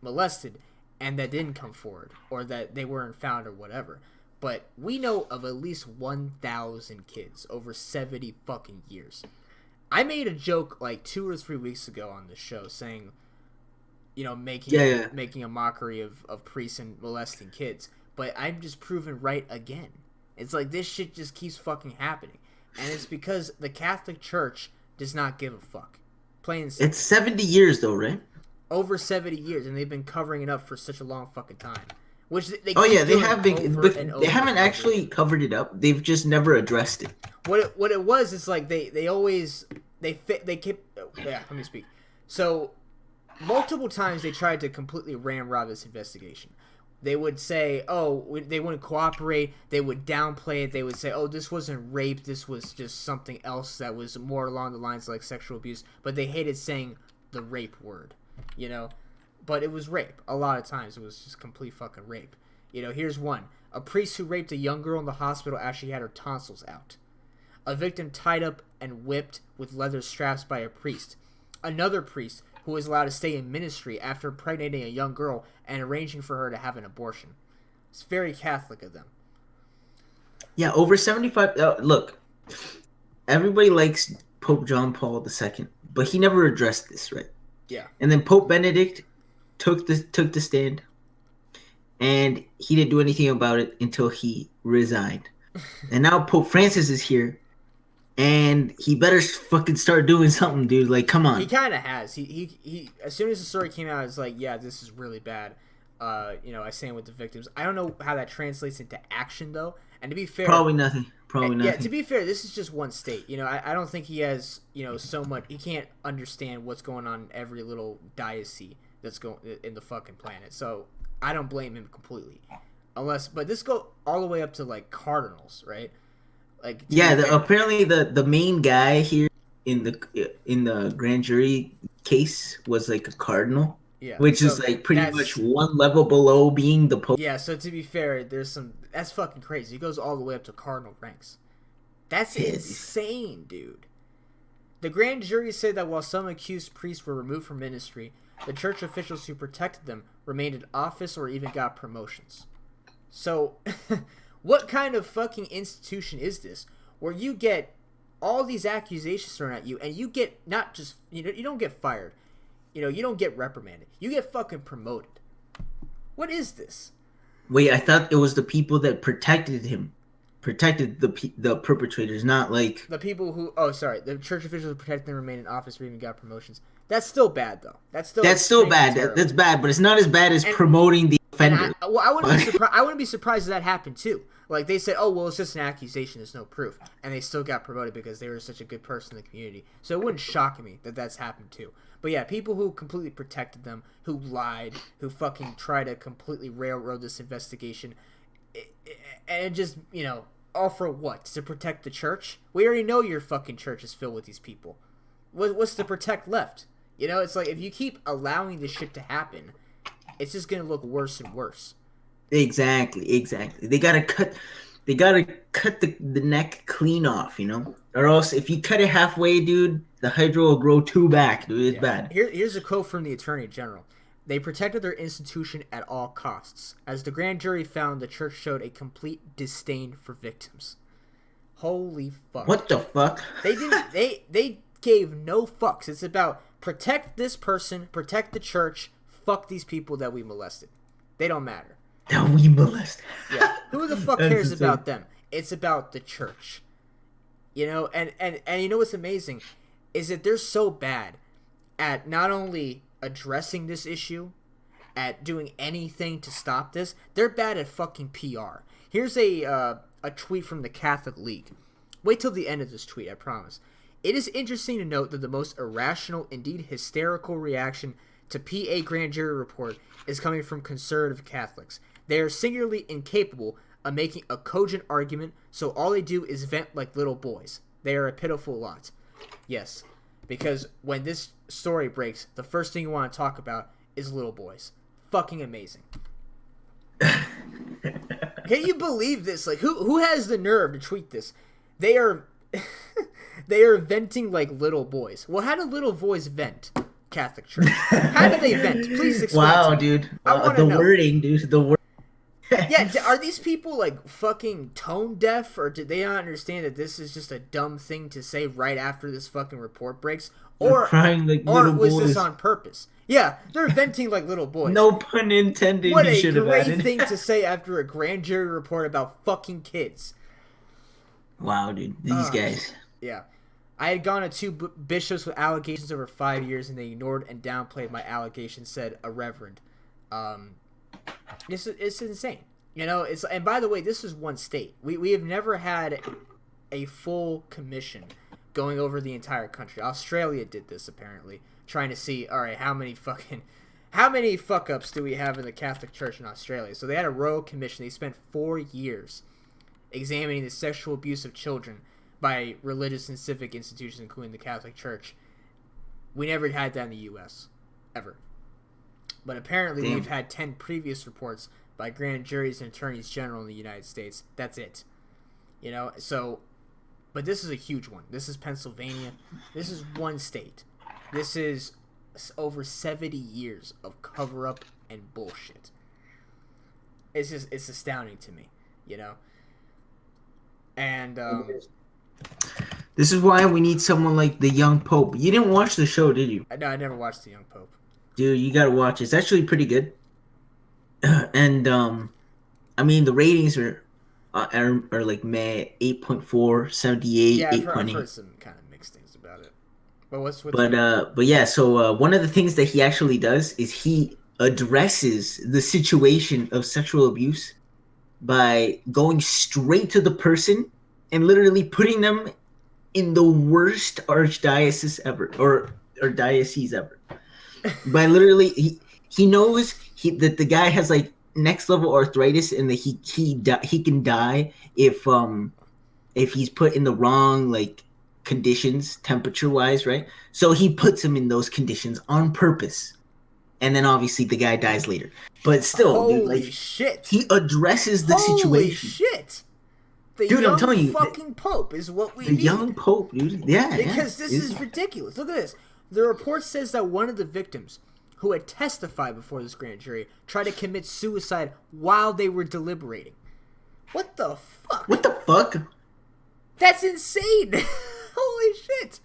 molested and that didn't come forward or that they weren't found or whatever. But we know of at least 1,000 kids over 70 fucking years. I made a joke like 2 or 3 weeks ago on the show saying, making a mockery of priests and molesting kids. But I'm just proven right again. It's like this shit just keeps fucking happening. And it's because the Catholic Church does not give a fuck. Plain and simple. It's 70 years though, right? Over 70 years, and they've been covering it up for such a long fucking time. Which they have been, but they haven't actually covered it up. They've just never addressed it. What it was is like they kept. Yeah, let me speak. So multiple times they tried to completely ramrod this investigation. They would say, they wouldn't cooperate. They would downplay it. They would say, this wasn't rape. This was just something else that was more along the lines of like sexual abuse. But they hated saying the rape word, But it was rape. A lot of times it was just complete fucking rape. Here's one. A priest who raped a young girl in the hospital after she had her tonsils out. A victim tied up and whipped with leather straps by a priest. Another priest who was allowed to stay in ministry after impregnating a young girl and arranging for her to have an abortion. It's very Catholic of them. Yeah, over 75... look, everybody likes Pope John Paul II, but he never addressed this, right? Yeah. And then Pope Benedict took the stand, and he didn't do anything about it until he resigned. And now Pope Francis is here, and he better fucking start doing something, dude. Like, come on. He kind of has. He as soon as the story came out, it's like, yeah, this is really bad. I stand with the victims. I don't know how that translates into action though, And to be fair, Probably nothing. Probably yeah, nothing. to be fair, this is just one state. I don't think he has, so much. He can't understand what's going on in every little diocese that's going in the fucking planet. So I don't blame him completely. But this go all the way up to like cardinals, right? Like apparently the main guy here in the grand jury case was like a cardinal. Yeah, which so is like pretty much one level below being the Pope. Yeah, so to be fair, that's fucking crazy. He goes all the way up to cardinal ranks. That's insane, dude. The grand jury said that while some accused priests were removed from ministry, the church officials who protected them remained in office or even got promotions. So, what kind of fucking institution is this where you get all these accusations thrown at you and you get not just, you don't get fired. You don't get reprimanded. You get fucking promoted. What is this? Wait, I thought it was the people that protected him. Protected the perpetrators, not like... The people who... Oh, sorry. The church officials who protected them remained in office or even got promotions. That's still bad, though. That's still bad. Terrible. That's bad, but it's not as bad as promoting the offender. I wouldn't be surprised if that happened, too. Like, they said, oh, well, it's just an accusation. There's no proof. And they still got promoted because they were such a good person in the community. So it wouldn't shock me that that's happened, too. But yeah, people who completely protected them, who lied, who fucking tried to completely railroad this investigation, and just, all for what? To protect the church? We already know your fucking church is filled with these people. What's to protect left? It's like if you keep allowing this shit to happen, it's just gonna look worse and worse. Exactly. They gotta cut the neck clean off, or else if you cut it halfway, dude, the hydra will grow two back, dude. It's bad. Here's a quote from the Attorney General. They protected their institution at all costs. As the grand jury found, the church showed a complete disdain for victims. Holy fuck. What the fuck? They gave no fucks. It's about protect this person, protect the church, fuck these people that we molested. They don't matter. That we molested. Yeah. Who the fuck cares about them? It's about the church. And you know what's amazing is that they're so bad at not only addressing this issue, at doing anything to stop this, they're bad at fucking PR. Here's a tweet from the Catholic League. Wait till the end of this tweet, I promise. It is interesting to note that the most irrational, indeed hysterical reaction to PA grand jury report is coming from conservative Catholics. They are singularly incapable of making a cogent argument, so all they do is vent like little boys. They are a pitiful lot. Yes, because when this story breaks, the first thing you want to talk about is little boys. Fucking amazing. Can you believe this? Like, who has the nerve to tweet this? They are venting like little boys. Well, how do little boys vent? Catholic Church. How do they vent? Please explain. Wow, dude. I want to know. Wording, dude. The word. Yeah, are these people like fucking tone deaf, or did they not understand that this is just a dumb thing to say right after this fucking report breaks? Or crying like little was boys. This on purpose? Yeah, they're venting like little boys. No pun intended. What a great thing to say after a grand jury report about fucking kids. Wow, dude. These guys. Yeah. I had gone to two bishops with allegations over 5 years, and they ignored and downplayed my allegations, said a reverend. It's insane. And by the way, this is one state. We have never had a full commission going over the entire country. Australia did this, apparently, trying to see, all right, how many fuck-ups do we have in the Catholic Church in Australia? So they had a royal commission. They spent 4 years examining the sexual abuse of children by religious and civic institutions, including the Catholic Church. We never had that in the U.S. ever. But apparently we've had 10 previous reports by grand juries and attorneys general in the United States. That's it. But this is a huge one. This is Pennsylvania. This is one state. This is over 70 years of cover-up and bullshit. It's astounding to me, And, this is why we need someone like the young Pope. You didn't watch the show, did you? No, I never watched the young Pope. Dude, you gotta watch it. It's actually pretty good. And I mean, the ratings are like 8.4, 78, yeah, 8.8. I've heard some kind of mixed things about it. But yeah, so one of the things that he actually does is he addresses the situation of sexual abuse by going straight to the person and literally putting them in the worst archdiocese ever, or diocese ever. By literally, he knows that the guy has like next level arthritis, and that he can die if he's put in the wrong like conditions, temperature wise, right? So he puts him in those conditions on purpose, and then obviously the guy dies later. But still, dude, like shit. he addresses the situation. Holy shit. The dude, young I'm telling you, fucking Pope is what we the need. The young Pope, dude. Yeah. Because this is ridiculous. Look at this. The report says that one of the victims who had testified before this grand jury tried to commit suicide while they were deliberating. What the fuck? What the fuck? That's insane. Holy shit.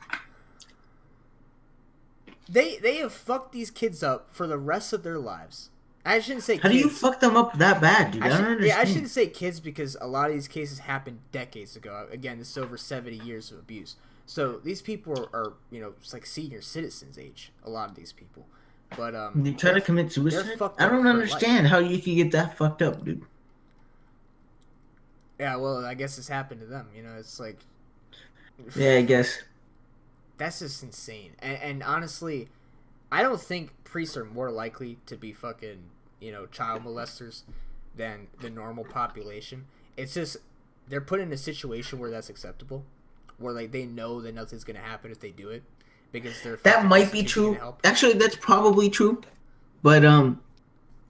They have fucked these kids up for the rest of their lives. I shouldn't say kids. How do you fuck them up that bad, dude? I don't understand. Yeah, I shouldn't say kids because a lot of these cases happened decades ago. Again, this is over 70 years of abuse. So these people are it's like senior citizens age, a lot of these people. But they try to commit suicide? I don't understand how you can get that fucked up, dude. Yeah, well, I guess it's happened to them. It's like... Yeah, I guess. That's just insane. And honestly, I don't think priests are more likely to be fucking, child molesters than the normal population. It's just they're put in a situation where that's acceptable, where like they know that nothing's gonna happen if they do it because they're... That might be true. Actually, that's probably true. But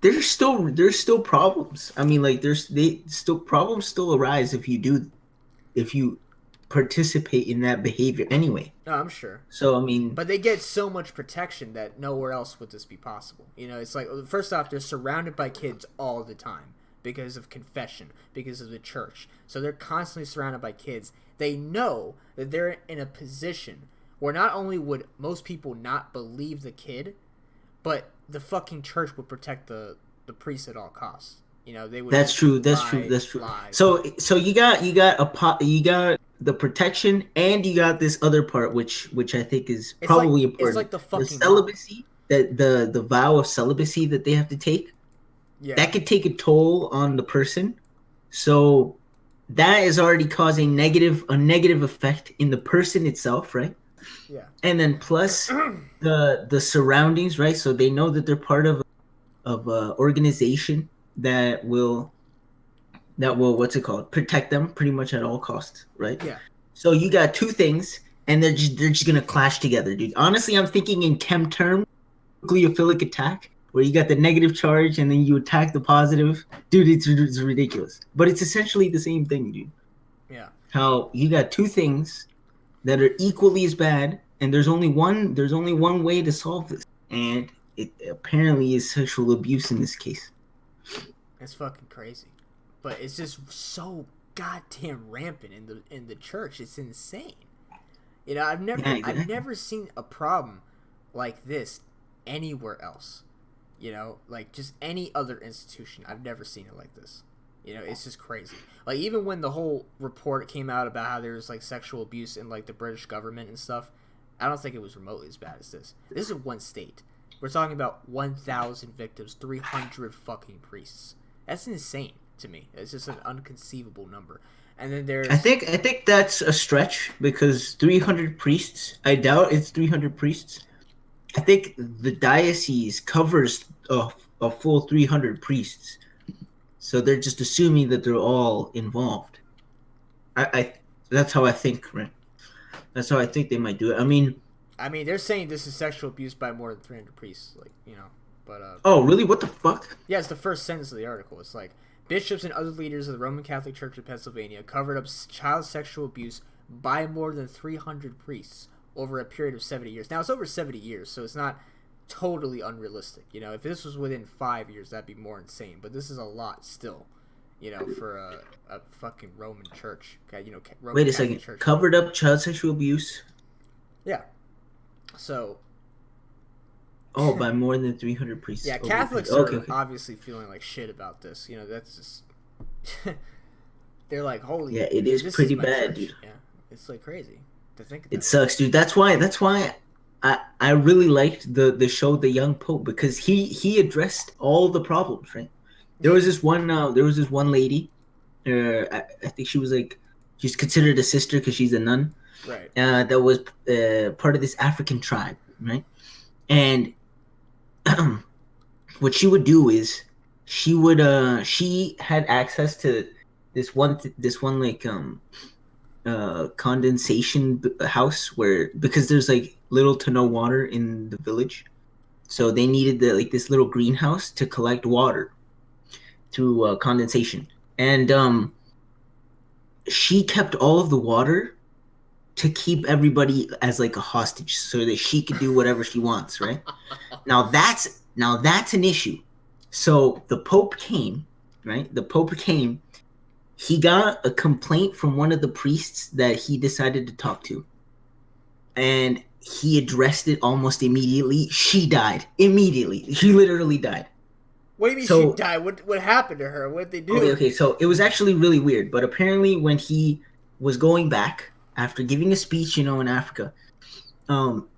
there's still problems. I mean, like problems still arise if you participate in that behavior anyway. No, I'm sure. So I mean, but they get so much protection that nowhere else would this be possible. It's like, first off, they're surrounded by kids all the time because of confession, because of the church. So they're constantly surrounded by kids. They know that they're in a position where not only would most people not believe the kid, but the fucking church would protect the priest at all costs. They would. That's true. That's true. So you got the protection, and you got this other part, which I think is probably important. It's like the fucking celibacy, the vow of celibacy that they have to take. Yeah. That could take a toll on the person. So that is already causing a negative effect in the person itself, right? Yeah. And then plus the surroundings, right? So they know that they're part of a organization that will protect them pretty much at all costs, right? Yeah. So you got two things, and they're just gonna clash together, dude. Honestly, I'm thinking in chem terms, nucleophilic attack, where you got the negative charge and then you attack the positive. Dude, it's ridiculous, but it's essentially the same thing, dude. Yeah. How you got two things that are equally as bad, and there's only one way to solve this, and it apparently is sexual abuse in this case. It's fucking crazy. But it's just so goddamn rampant in the church. It's insane. I've never seen a problem like this anywhere else. Like just any other institution. I've never seen it like this. It's just crazy. Like even when the whole report came out about how there was like sexual abuse in like the British government and stuff, I don't think it was remotely as bad as this. This is one state. We're talking about 1,000 victims, 300 fucking priests. That's insane to me. It's just an unconceivable number. And then there's... I think that's a stretch because 300 priests. I doubt it's 300 priests. I think the diocese covers a full 300 priests, so they're just assuming that they're all involved. I that's how I think, right? That's how I think they might do it. I mean, they're saying this is sexual abuse by more than 300 priests, but oh, really? What the fuck? Yeah, it's the first sentence of the article. It's like, bishops and other leaders of the Roman Catholic Church of Pennsylvania covered up child sexual abuse by more than 300 priests over a period of 70 years. Now, it's over 70 years, so it's not totally unrealistic. If this was within 5 years, that'd be more insane. But this is a lot still, for a fucking Roman church. Roman Wait a second. Church. Covered up child sexual abuse? Yeah. So... Oh, by more than 300 priests. Yeah, Catholics are obviously feeling like shit about this. That's just... They're like, holy... Yeah, it is pretty bad, dude. Yeah, it's like crazy to think of. It sucks, dude. That's why I really liked the show The Young Pope, because he addressed all the problems, right? There was this one lady I think she was like, she's considered a sister because she's a nun. Right. That was part of this African tribe, right? And what she would do is she had access to this one like condensation house where, because there's like little to no water in the village, so they needed this little greenhouse to collect water through condensation. And she kept all of the water to keep everybody as like a hostage so that she could do whatever she wants, right? Now that's an issue. So the Pope came, right? The Pope came. He got a complaint from one of the priests that he decided to talk to. And he addressed it almost immediately. She died. Immediately. She literally died. What do you mean she died? What happened to her? What did they do? Okay, so it was actually really weird. But apparently when he was going back, after giving a speech, in Africa,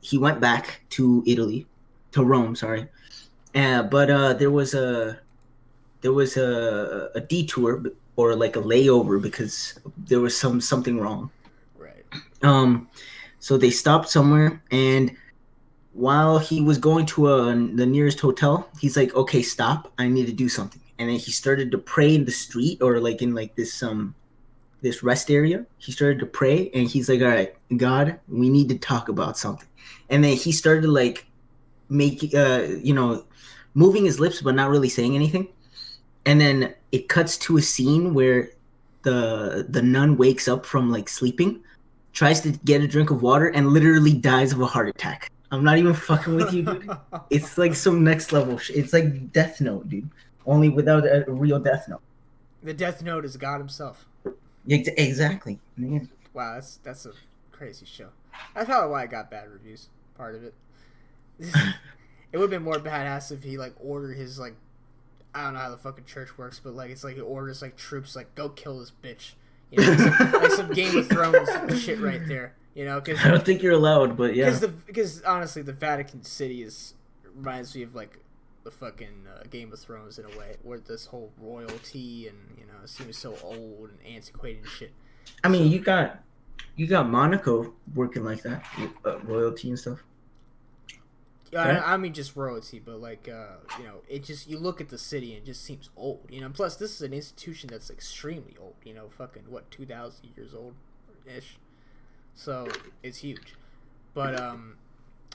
he went back to Rome, sorry. But there was a detour or like a layover because there was something wrong. Right. So they stopped somewhere, and while he was going to the nearest hotel, he's like, "Okay, stop! I need to do something." And then he started to pray in the street or like in like this rest area. He started to pray, and he's like, "All right, God, we need to talk about something." And then he started to like make moving his lips but not really saying anything. And then it cuts to a scene where the nun wakes up from like sleeping, tries to get a drink of water, and literally dies of a heart attack. I'm not even fucking with you, dude. It's like some next level shit. It's like Death Note, dude. Only without a real Death Note. The Death Note is God himself. Exactly. Man. Wow, that's a crazy show. That's probably why I got bad reviews. Part of it. It would have been more badass if he like ordered his like, I don't know how the fucking church works, but like it's like he orders like troops like, go kill this bitch. Like some Game of Thrones shit right there. Cause, I don't think you're allowed, but yeah. Because honestly, the Vatican City reminds me of like the fucking Game of Thrones in a way, where this whole royalty and it seems so old and antiquated and shit. I mean, you got Monaco working like that, with, royalty and stuff. Yeah, I mean just royalty, but like it just, you look at the city and it just seems old. Plus this is an institution that's extremely old. Fucking what, 2,000 years old ish. So it's huge. But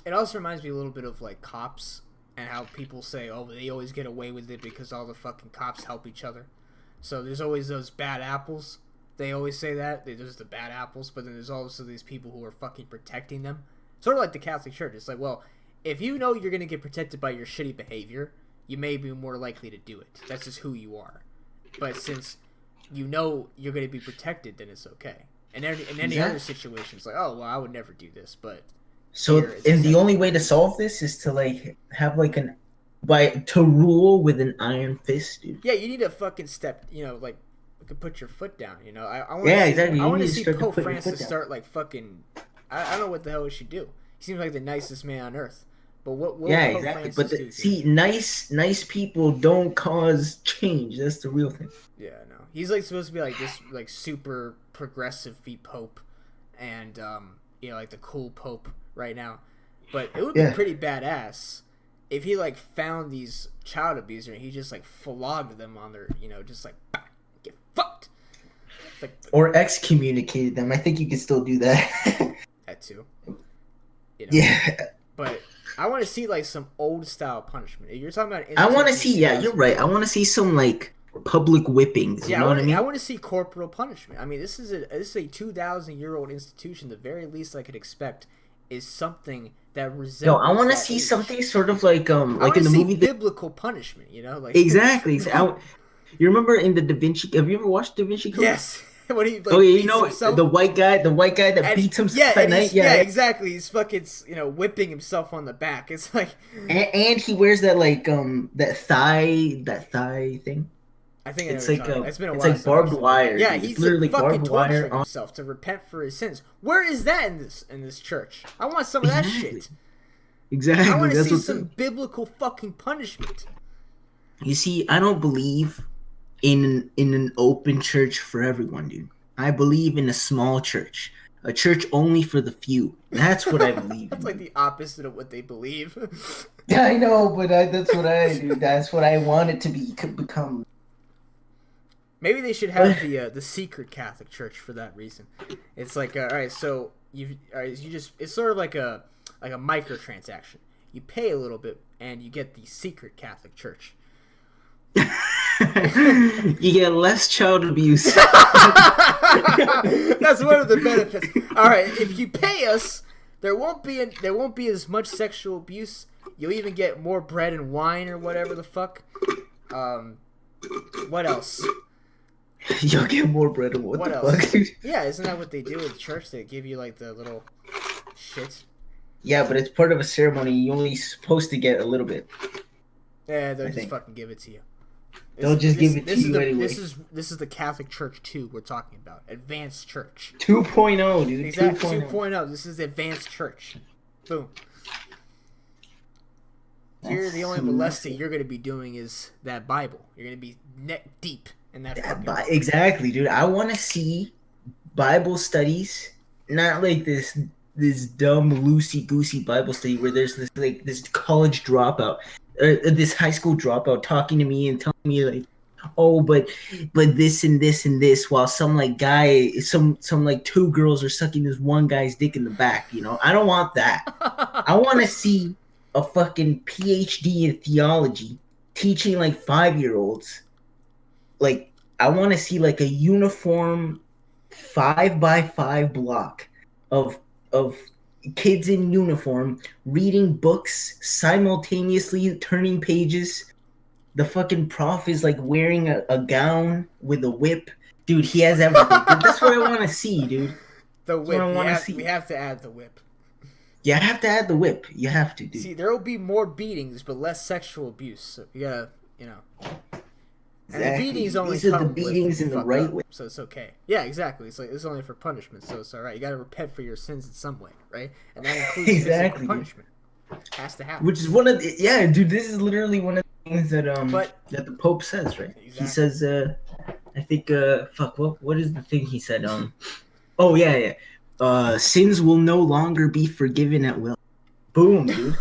it also reminds me a little bit of like cops and how people say, oh, they always get away with it because all the fucking cops help each other. So there's always those bad apples. They always say that. There's the bad apples, but then there's also these people who are fucking protecting them. Sort of like the Catholic Church. It's like, well, if you know you're going to get protected by your shitty behavior, you may be more likely to do it. That's just who you are. But since you know you're going to be protected, then it's okay. And in any other situations, like, oh, well, I would never do this, but... So, and the only way to solve this is to, like, have, like, to rule with an iron fist, dude. Yeah, you need to fucking step, like, you can put your foot down, I want to see Pope Francis start, like, fucking... I don't know what the hell he should do. He seems like the nicest man on earth. But what yeah, exactly. But see, nice people don't cause change. That's the real thing. Yeah, no. He's like supposed to be like this, like super progressive pope, and like the cool pope right now. But it would be pretty badass if he like found these child abusers and he just like flogged them on their, just like get fucked. Like, or excommunicated them. I think you can still do that. That too. Yeah. But I want to see like some old style punishment. If you're talking about, I want to see. Yeah, you're right. I want to see some like public whippings. You know what I mean? I want to see corporal punishment. I mean, this is a 2,000-year-old institution. The very least I could expect is something that resembles. No, I want to see something sort of like in the movie biblical punishment. Like exactly. You remember in the Da Vinci? Have you ever watched Da Vinci Code? Yes. What he, like, the white guy that beats himself at night. Yeah, exactly. He's fucking, whipping himself on the back. It's like, and he wears that like that thigh thing. I think it's like it's been a while. It's like barbed wire. Yeah, he's literally fucking torturing himself to repent for his sins. Where is that in this church? I want some of that shit. Exactly. I want to see some biblical fucking punishment. You see, I don't believe in an open church for everyone, dude. I believe in a small church. A church only for the few. That's what I believe That's in. like the opposite of what they believe. Yeah, I know, but that's what I do. That's what I want it to become. Maybe they should have the secret Catholic Church for that reason. It's like, all right, so you just it's sort of like a microtransaction. You pay a little bit and you get the secret Catholic Church. You get less child abuse. That's one of the benefits. All right, if you pay us, there won't be as much sexual abuse. You'll even get more bread and wine or whatever the fuck. What else? You'll get more bread and what the else? Fuck, dude? Yeah, isn't that what they do at church? They give you like the little shit. Yeah, but it's part of a ceremony. You're only supposed to get a little bit. Yeah, they'll just fucking give it to you. They'll just give it to you anyway. This is the Catholic Church 2 we're talking about. Advanced Church. 2.0, dude. Exactly. 2.0. This is Advanced Church. Boom. Here, the only molesting you're going to be doing is that Bible. You're going to be neck deep in that fucking Bible. Exactly, dude. I want to see Bible studies, not like this dumb loosey-goosey Bible study where there's this college dropout, this high school dropout talking to me and telling me like, oh, but this and this and this, while some like guy, some like two girls are sucking this one guy's dick in the back. You know, I don't want that. I want to see a fucking PhD in theology teaching like 5-year-olds. Like, I want to see like a uniform 5x5 block of kids in uniform reading books, simultaneously turning pages. The fucking prof is like wearing a gown with a whip. Dude, he has everything. That's what I want to see, dude. The whip. We have to add the whip. Yeah, I have to add the whip. You have to, dude. See, there will be more beatings, but less sexual abuse. So you gotta, you know. And exactly. the beatings only These are the beatings in the right way. So it's okay. Yeah, exactly. It's like it's only for punishment, so it's alright. You gotta repent for your sins in some way, right? And that includes physical punishment. Has to happen. Which is one of the dude, this is literally one of the things that that the Pope says, right? Exactly. He says I think what is the thing he said? Sins will no longer be forgiven at will. Boom, dude.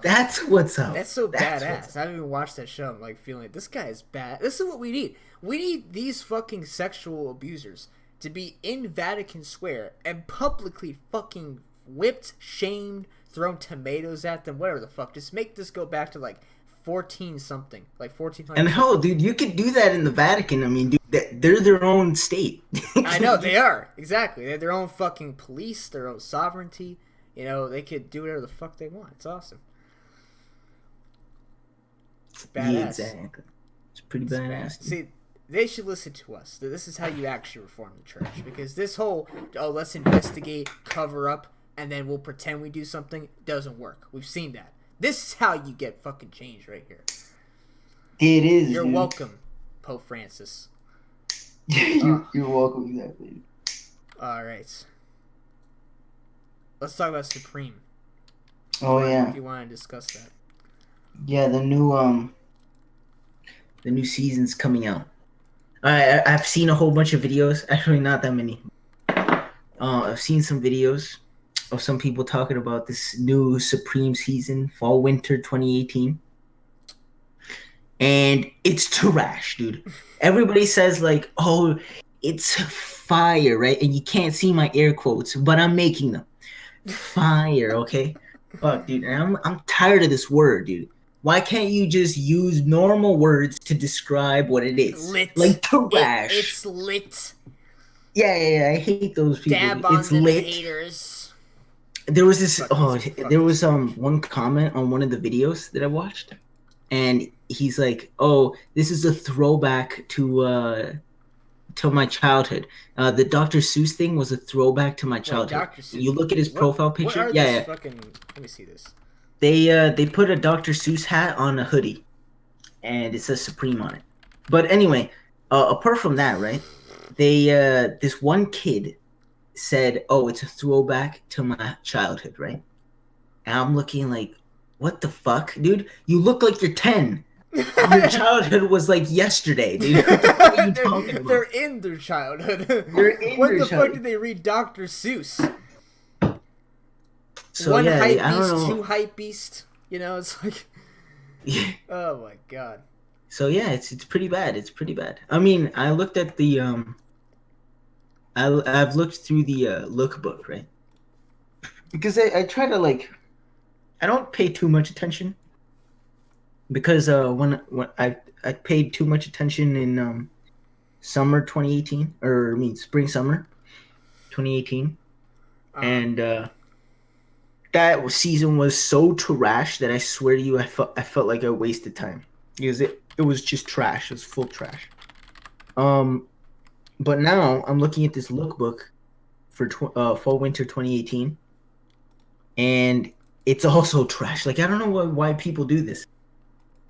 That's what's up. That's so badass. I haven't even watched that show. I'm like feeling like this guy is bad. This is what we need. We need these fucking sexual abusers to be in Vatican Square and publicly fucking whipped, shamed, thrown tomatoes at them, whatever the fuck. Just make this go back to like 14 something, like 1400. And hell, dude, you could do that in the Vatican. I mean, dude, they're their own state. I know they are. Exactly. They have their own fucking police, their own sovereignty. You know, they could do whatever the fuck they want. It's awesome. It's badass. Yeah, exactly. It's pretty badass. See, they should listen to us. This is how you actually reform the church. Because this whole, let's investigate, cover up, and then we'll pretend we do something, doesn't work. We've seen that. This is how you get fucking change right here. It is. You're welcome, Pope Francis. You're welcome, exactly. All right. Let's talk about Supreme. Oh yeah. Do you want to discuss that? Yeah, the new season's coming out. I've seen a whole bunch of videos. Actually, not that many. I've seen some videos of some people talking about this new Supreme season, fall winter 2018, and it's trash, dude. Everybody says like, "Oh, it's fire," right? And you can't see my air quotes, but I'm making them. Fire, okay? Fuck, dude. I'm tired of this word, dude. Why can't you just use normal words to describe what it is? Lit. Like trash. It's lit. Yeah. I hate those people. Dab on it's lit. Haters. There was this. There was one comment on one of the videos that I watched, and he's like, "Oh, this is a throwback to my childhood. The Dr. Seuss thing was a throwback to my childhood." You look at his profile picture. Yeah. Fucking, let me see this. They put a Dr. Seuss hat on a hoodie, and it says Supreme on it. But anyway, apart from that, right? They this one kid said, "Oh, it's a throwback to my childhood," right? And I'm looking like, what the fuck, dude? You look like you're 10. Your childhood was like yesterday, dude. What the fuck are you talking about? They're in their childhood. They're in When their the fuck childhood. did they read Dr. Seuss? So One yeah, hype I don't beast, know. two hype beast. You know, it's like, oh my god. So yeah, it's pretty bad. It's pretty bad. I mean, I looked at the I've looked through the lookbook, right? Because I try to like, I don't pay too much attention. Because when I paid too much attention in summer 2018, or I mean spring summer 2018, and that season was so trash that I swear to you, I felt like I wasted time because it was just trash. It was full trash. But now I'm looking at this lookbook for fall winter 2018, and it's also trash. Like I don't know why people do this.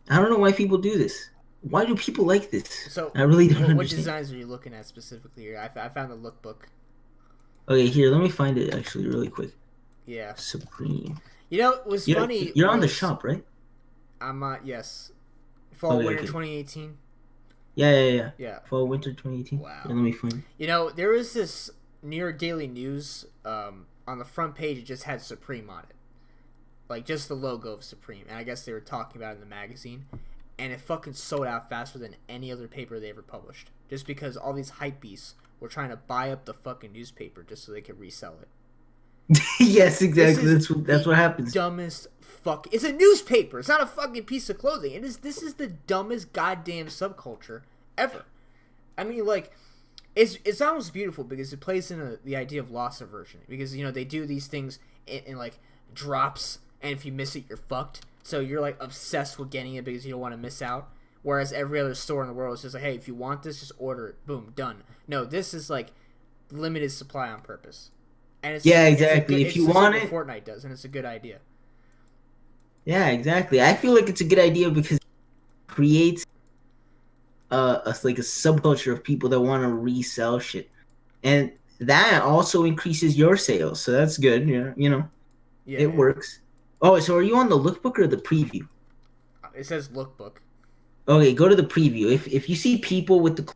I don't know why people do this. Why do people like this? So, I really don't understand. What designs are you looking at specifically here? I found the lookbook. Okay, here, let me find it actually really quick. Yeah. Supreme. You know, it was funny. You're on the shop, right? I'm yes. Fall winter 2018. Yeah. Fall winter 2018. Wow. Yeah, let me find it. You know, there was this New York Daily News on the front page. It just had Supreme on it, like just the logo of Supreme, and I guess they were talking about it in the magazine. And it fucking sold out faster than any other paper they ever published. Just because all these hype beasts were trying to buy up the fucking newspaper just so they could resell it. Yes, exactly. That's what happens. Dumbest fuck. It's a newspaper. It's not a fucking piece of clothing. This is the dumbest goddamn subculture ever. I mean, like, it's almost beautiful because it plays into the idea of loss aversion. Because, you know, they do these things in like drops, and if you miss it, you're fucked. So you're like obsessed with getting it because you don't want to miss out. Whereas every other store in the world is just like, hey, if you want this, just order it. Boom, done. No, this is like limited supply on purpose. And it's, exactly. If you want it, Fortnite does, and it's a good idea. Yeah, exactly. I feel like it's a good idea because it creates like a subculture of people that want to resell shit, and that also increases your sales. So that's good. Yeah, it works. Oh, so are you on the lookbook or the preview? It says lookbook. Okay, go to the preview. If you see people with the... Can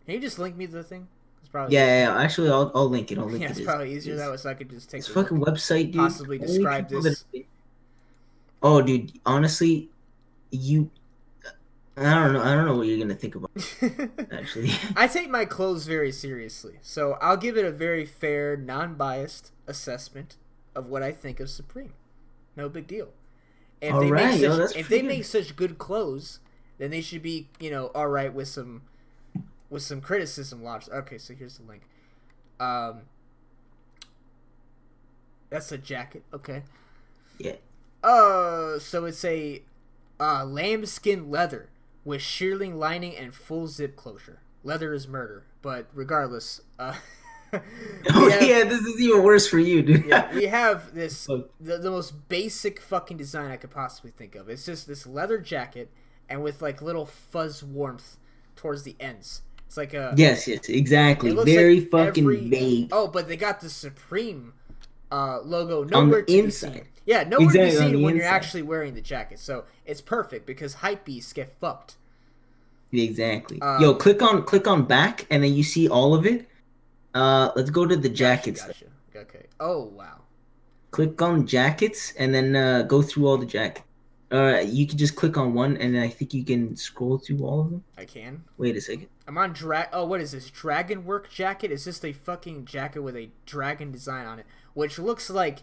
you just link me to the thing? It's probably yeah. Actually, I'll link it. It's probably easier that way, so I could just take this fucking website, dude. Possibly describe this. Oh, dude. Honestly, I don't know what you're gonna think about. Actually, I take my clothes very seriously, so I'll give it a very fair, non-biased assessment of what I think of Supreme. No big deal. If they make such good clothes, then they should be, all right with some criticism launched. Okay, so here's the link. That's a jacket. Okay. Yeah. So it's a lambskin leather with shearling lining and full zip closure. Leather is murder, but regardless, this is even worse for you, dude. Yeah, we have this the most basic fucking design I could possibly think of. It's just this leather jacket and with like little fuzz warmth towards the ends. It's like a yes, exactly. Very like fucking vague. Oh, but they got the Supreme logo nowhere to be seen. Yeah, nowhere to be seen when you're actually wearing the jacket. So it's perfect because hypebeasts get fucked. Exactly. Yo, click on back, and then you see all of it. Let's go to the jackets. Gotcha. Okay. Oh wow. Click on jackets, and then go through all the jackets. You can just click on one, and I think you can scroll through all of them. I can. Wait a second. I'm on Oh, what is this? Dragon work jacket? It's just a fucking jacket with a dragon design on it, which looks like.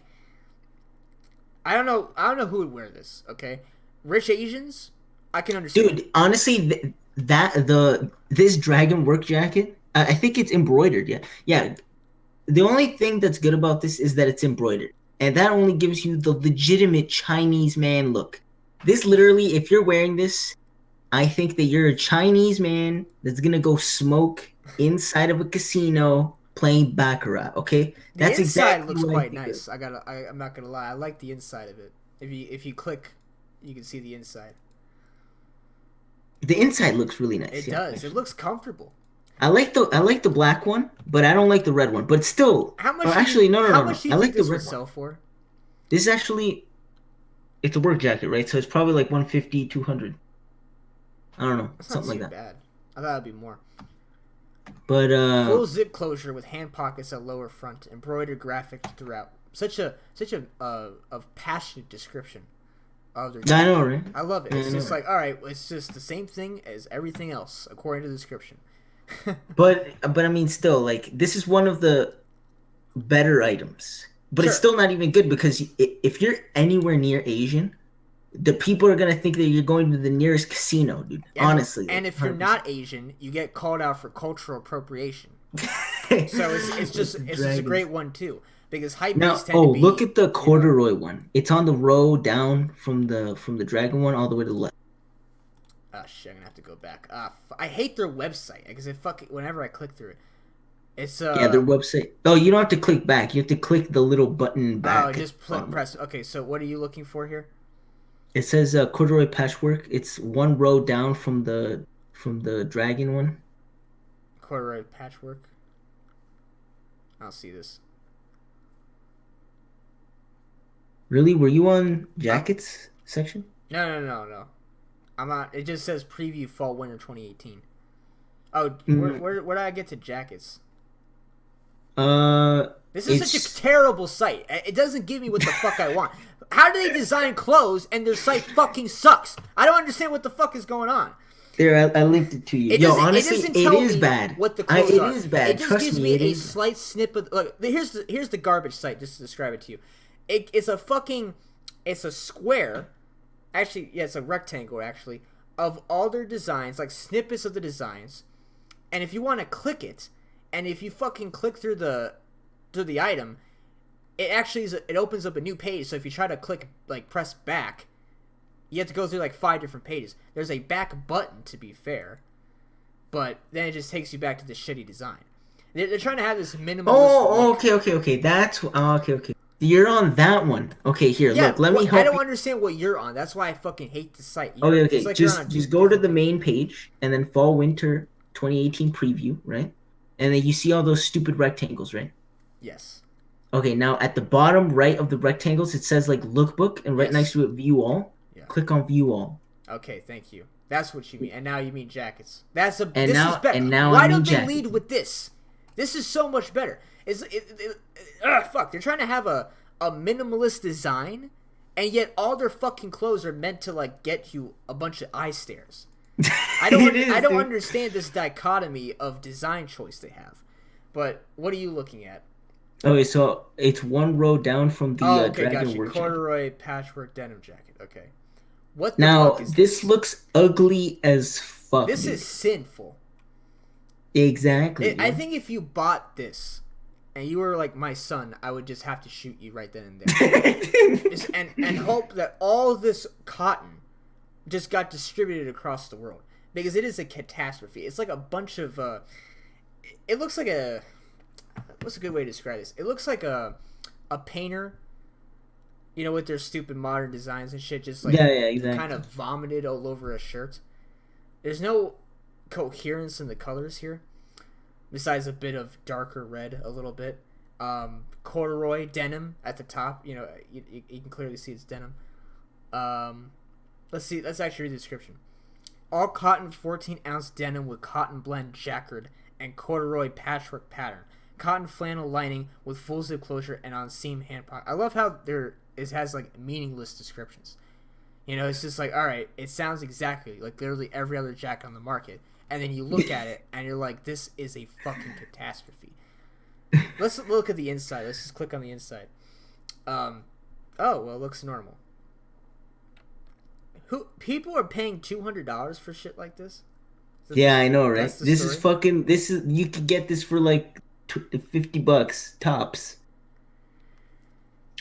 I don't know who would wear this. Okay, rich Asians, I can understand. Dude, honestly, this dragon work jacket, I think it's embroidered. Yeah. The only thing that's good about this is that it's embroidered, and that only gives you the legitimate Chinese man look. This literally, if you're wearing this, I think that you're a Chinese man that's gonna go smoke inside of a casino playing baccarat. Okay, that's exactly. Looks quite nice. I'm not gonna lie. I like the inside of it. If you click, you can see the inside. The inside looks really nice. It does. Actually. It looks comfortable. I like the black one, but I don't like the red one. But still, how much? How much do you think this would sell for? This is actually, it's a work jacket, right? So it's probably like 150, 200. I don't know, That's not something like too that. bad. I thought it'd be more. But Full zip closure with hand pockets at lower front, embroidered graphics throughout. Such a passionate description of their I jacket. know, right? I love it. I It's know, just right? like, all right, it's just the same thing as everything else according to the description. But I mean, still, like this is one of the better items. But it's Sure. still not even good because if you're anywhere near Asian, the people are gonna think that you're going to the nearest casino, dude. And Honestly, and like if you're 100%. not Asian, you get called out for cultural appropriation. So it's just a Dragons. great one too because hype beasts Now, tend oh, to look be, at the you know. corduroy one. It's on the row down from the dragon one all the way to the left. Oh shit, I'm gonna have to go back. I hate their website because it fucking whenever I click through it, it's Yeah, their website. Oh, you don't have to click back. You have to click the little button oh back at just the bottom. press. Okay, so what are you looking for here? It says corduroy patchwork. It's one row down from the dragon one. Corduroy patchwork. I'll see this. Really? Were you on Um, jackets section? no. I'm not. It just says preview fall winter 2018. Oh, Mm, where did I get to jackets? uh, This is such a it's terrible site. It doesn't give me what the fuck I want. How do they design clothes and their site fucking sucks? I don't understand what the fuck is going on. there. I linked it to you. It Yo, doesn't. It honestly, doesn't it tell is me bad. what the clothes It are. is It bad. just Trust gives me, me it a is bad. slight snippet. Look, here's the garbage site. Just to describe it to you, it's a fucking, it's a square. Actually, yeah, it's a rectangle. Actually, of all their designs, like snippets of the designs, and if you want to click it, and if you fucking click through the item, it actually it opens up a new page. So if you try to click like press back, you have to go through like 5 different pages. There's a back button to be fair, but then it just takes you back to the shitty design. They're trying to have this minimalist Oh, look. okay. That's okay. You're on that one. Okay, here, Yeah, look. Let me I help don't you. understand what you're on. That's why I fucking hate the site. It's Okay. like you're on a Just go to different the page. main page and then fall winter 2018 preview, right? And then you see all those stupid rectangles, right? Yes, Okay, now at the bottom right of the rectangles, it says like lookbook, and right next yes, to it, view all. yeah. Click on view all. Okay, thank you. That's what you mean. And now you mean jackets. And This is now better. and now I Why mean don't they lead jackets. with this? This is so much better. Fuck. They're trying to have a minimalist design, and yet all their fucking clothes are meant to like get you a bunch of eye stares. It is, I don't dude. understand this dichotomy of design choice they have. But what are you looking at? Okay, so it's one row down from the Oh, okay, got dragon you. work jacket. Corduroy patchwork denim jacket. Okay. What the Now fuck is this this? looks ugly as fuck, This is dude. sinful. Exactly, I dude. think if you bought this and you were like my son, I would just have to shoot you right then and there. And hope that all this cotton just got distributed across the world because it is a catastrophe. It's like a bunch of it looks like a, what's a good way to describe this? It looks like a painter, you know, with their stupid modern designs and shit, just like Yeah, kind exactly. of vomited all over a shirt. There's no coherence in the colors here, besides a bit of darker red, a little bit. Corduroy denim at the top. You know, you can clearly see it's denim. Let's see. Let's actually read the description. All cotton 14-ounce denim with cotton blend jacquard and corduroy patchwork pattern. Cotton flannel lining with full zip closure and on seam hand pocket. I love how it has like meaningless descriptions. You know, it's just like, all right, it sounds exactly like literally every other jacket on the market, and then you look at it and you're like, this is a fucking catastrophe. Let's look at the inside. Let's just click on the inside. Oh well, it looks normal. Who people are paying $200 for shit like this? Yeah, I know, right? That's the This is story. fucking. This is you could get this for like $50 tops.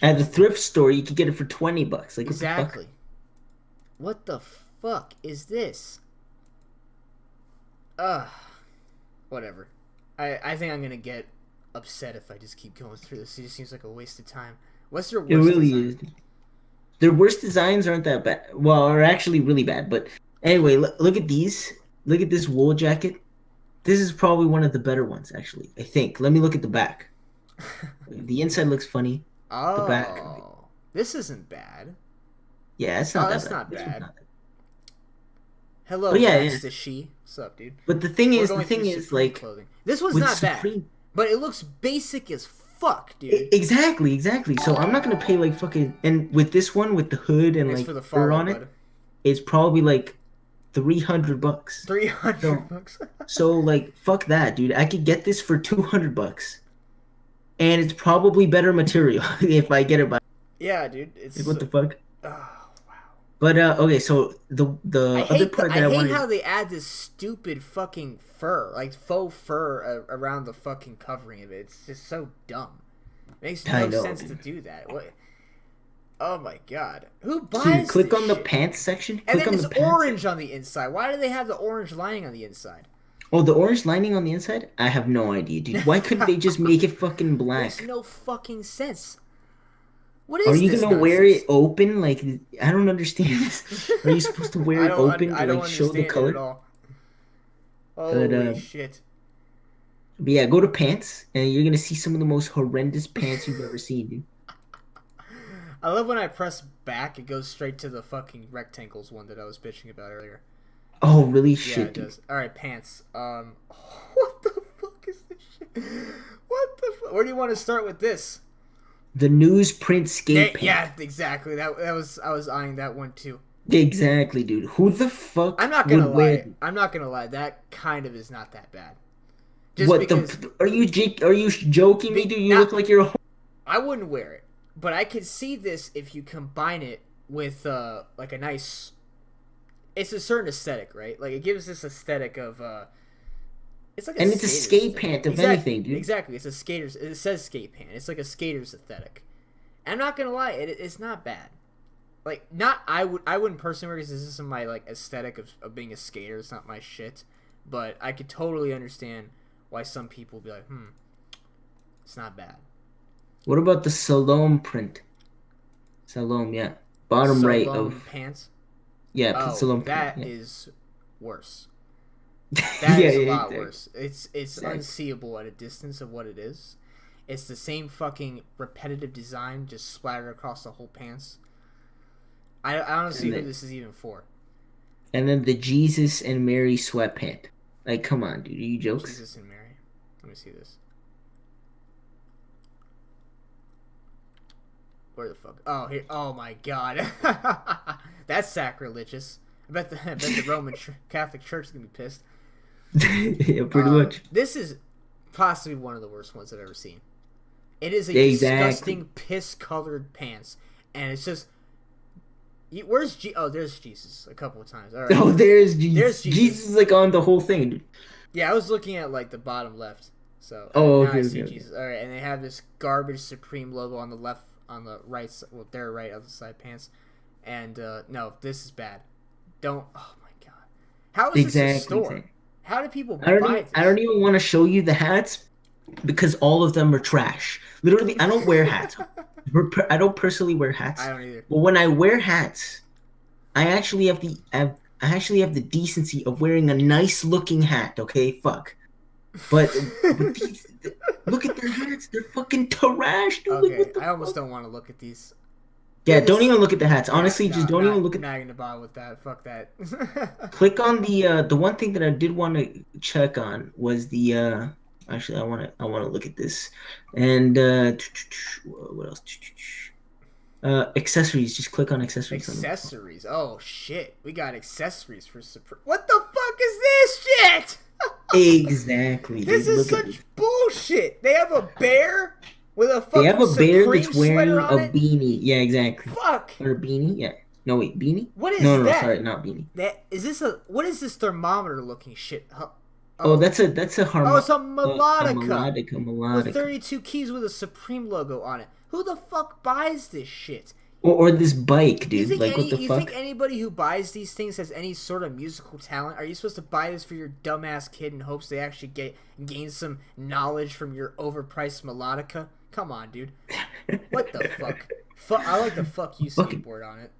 At the thrift store, you could get it for $20. Like what the fuck? Exactly. What the fuck is this? Ugh. Whatever. I think I'm gonna get upset if I just keep going through this. It just seems like a waste of time. What's your It worst really design? is. Their worst designs aren't that bad. Well, are actually really bad. But anyway, look at these. Look at this wool jacket. This is probably one of the better ones, actually. I think. Let me look at the back. The inside looks funny. The back. Oh, this isn't bad. Yeah, it's Oh, not that that's bad. not This one's bad. not that. Hello, But yeah, yeah. Max the She. What's up, dude? But We're the going through thing is, Supreme like clothing. This one's with not bad, Supreme. but it looks basic as fuck, dude. Exactly, exactly. So I'm not gonna pay like fucking. And with this one, with the hood and Thanks like for the fur follow, on it, bud. it's probably like $300. 300 So, bucks. so like fuck that, dude. I could get this for $200, and it's probably better material if I get it by. Yeah, dude. Like, It's what the fuck? oh, wow. But okay, so the other part I that I hate wanted. how they add this stupid fucking fur, like faux fur around the fucking covering of it. It's just so dumb. It makes I no know, sense to dude. do that. What? Oh my god. Who Dude, buys click this on the shit? pants section. And Click then on it's the pants. orange on the inside. Why do they have the orange lining on the inside? Oh, the orange lining on the inside? I have no idea, dude. Why couldn't they just make it fucking Makes black? no fucking sense. What Are is you this gonna wear nonsense? it open? Like, I don't understand this. Are you supposed to wear it open to I don't like show the understand it at color? all. But Holy shit. yeah, go to pants, and you're gonna see some of the most horrendous pants you've ever seen, dude. I love when I press back, it goes straight to the fucking rectangles one that I was bitching about earlier. Oh, really? Yeah, Shit, it dude. does. Alright, pants. What the fuck is this shit? What the fuck? Where do you want to start with this? The newsprint skate pant. Yeah, exactly. That was I was eyeing that one too. Exactly, dude. Who the fuck I'm not gonna would wear? lie. I'm not gonna lie. That kind of is not that bad. Just What because the? Are you joking me, dude? You now, look like you're. I wouldn't wear it, but I could see this if you combine it with like a nice. It's a certain aesthetic, right? Like it gives this aesthetic of it's like And it's a skate pant, if anything, dude. Exactly, it's a skater's. It says skate pant. It's like a skater's aesthetic. I'm not gonna lie, it's not bad. Like not I wouldn't personally wear it because this isn't my like aesthetic of being a skater. It's not my shit. But I could totally understand why some people would be like, it's not bad. What about the Salome print? Salome, yeah. Bottom right of pants. yeah, Oh, Salome that print. Yeah. is worse. That is a lot exactly. worse. It's Exactly. unseeable at a distance of what it is. It's the same fucking repetitive design just splattered across the whole pants. I don't see who this is even for. And then the Jesus and Mary sweatpant. Like, come on, dude. Are you jokes? Jesus and Mary. Let me see this. Where the fuck? Oh, here. Oh my god. That's sacrilegious. I bet the Roman Catholic Church is gonna be pissed. Yeah, pretty much. This is possibly one of the worst ones I've ever seen. It is a disgusting piss-colored pants, and it's just. Where's Oh, there's Jesus a couple of times. All right. Oh, there's Jesus. There's Jesus. Jesus is like on the whole thing, dude. Yeah, I was looking at like the bottom left. So oh, now okay, I see okay. Jesus. All right, and they have this garbage Supreme logo on the left, on the right, well, their right other side pants, and no, this is bad. Don't. Oh my god, how is this a store? Exactly. How do people buy this? I don't even want to show you the hats because all of them are trash. Literally, I don't wear hats. I don't personally wear hats. I don't either. But when I wear hats, I actually have the decency of wearing a nice looking hat. Okay, fuck. But these, look at their hats. They're fucking trash, dude. Okay, like, I almost don't want to look at these. Yeah, don't even look at the hats. Honestly, just don't even look at. Not gonna bother with that. Fuck that. Click on the one thing that I did want to check on was the actually I want to look at this and what else? Accessories. Just click on accessories. Accessories. Oh shit, we got accessories for Supreme. What the fuck is this shit? Exactly. This is such bullshit. They have a bear with a fucking. They have a bear Supreme that's wearing a it? beanie. Yeah, exactly. Fuck. Or a beanie. Yeah. No wait, beanie. What is no, that? Sorry, not beanie. That is this a what is this thermometer looking shit? Oh, that's a harmonic. Oh, it's a melodica. Melodica. With 32 keys with a Supreme logo on it. Who the fuck buys this shit? Or this bike, dude. Like, what the fuck? You think anybody who buys these things has any sort of musical talent? Are you supposed to buy this for your dumbass kid in hopes they actually gain some knowledge from your overpriced melodica? Come on, dude. What the fuck? I like the fuck you skateboard on it.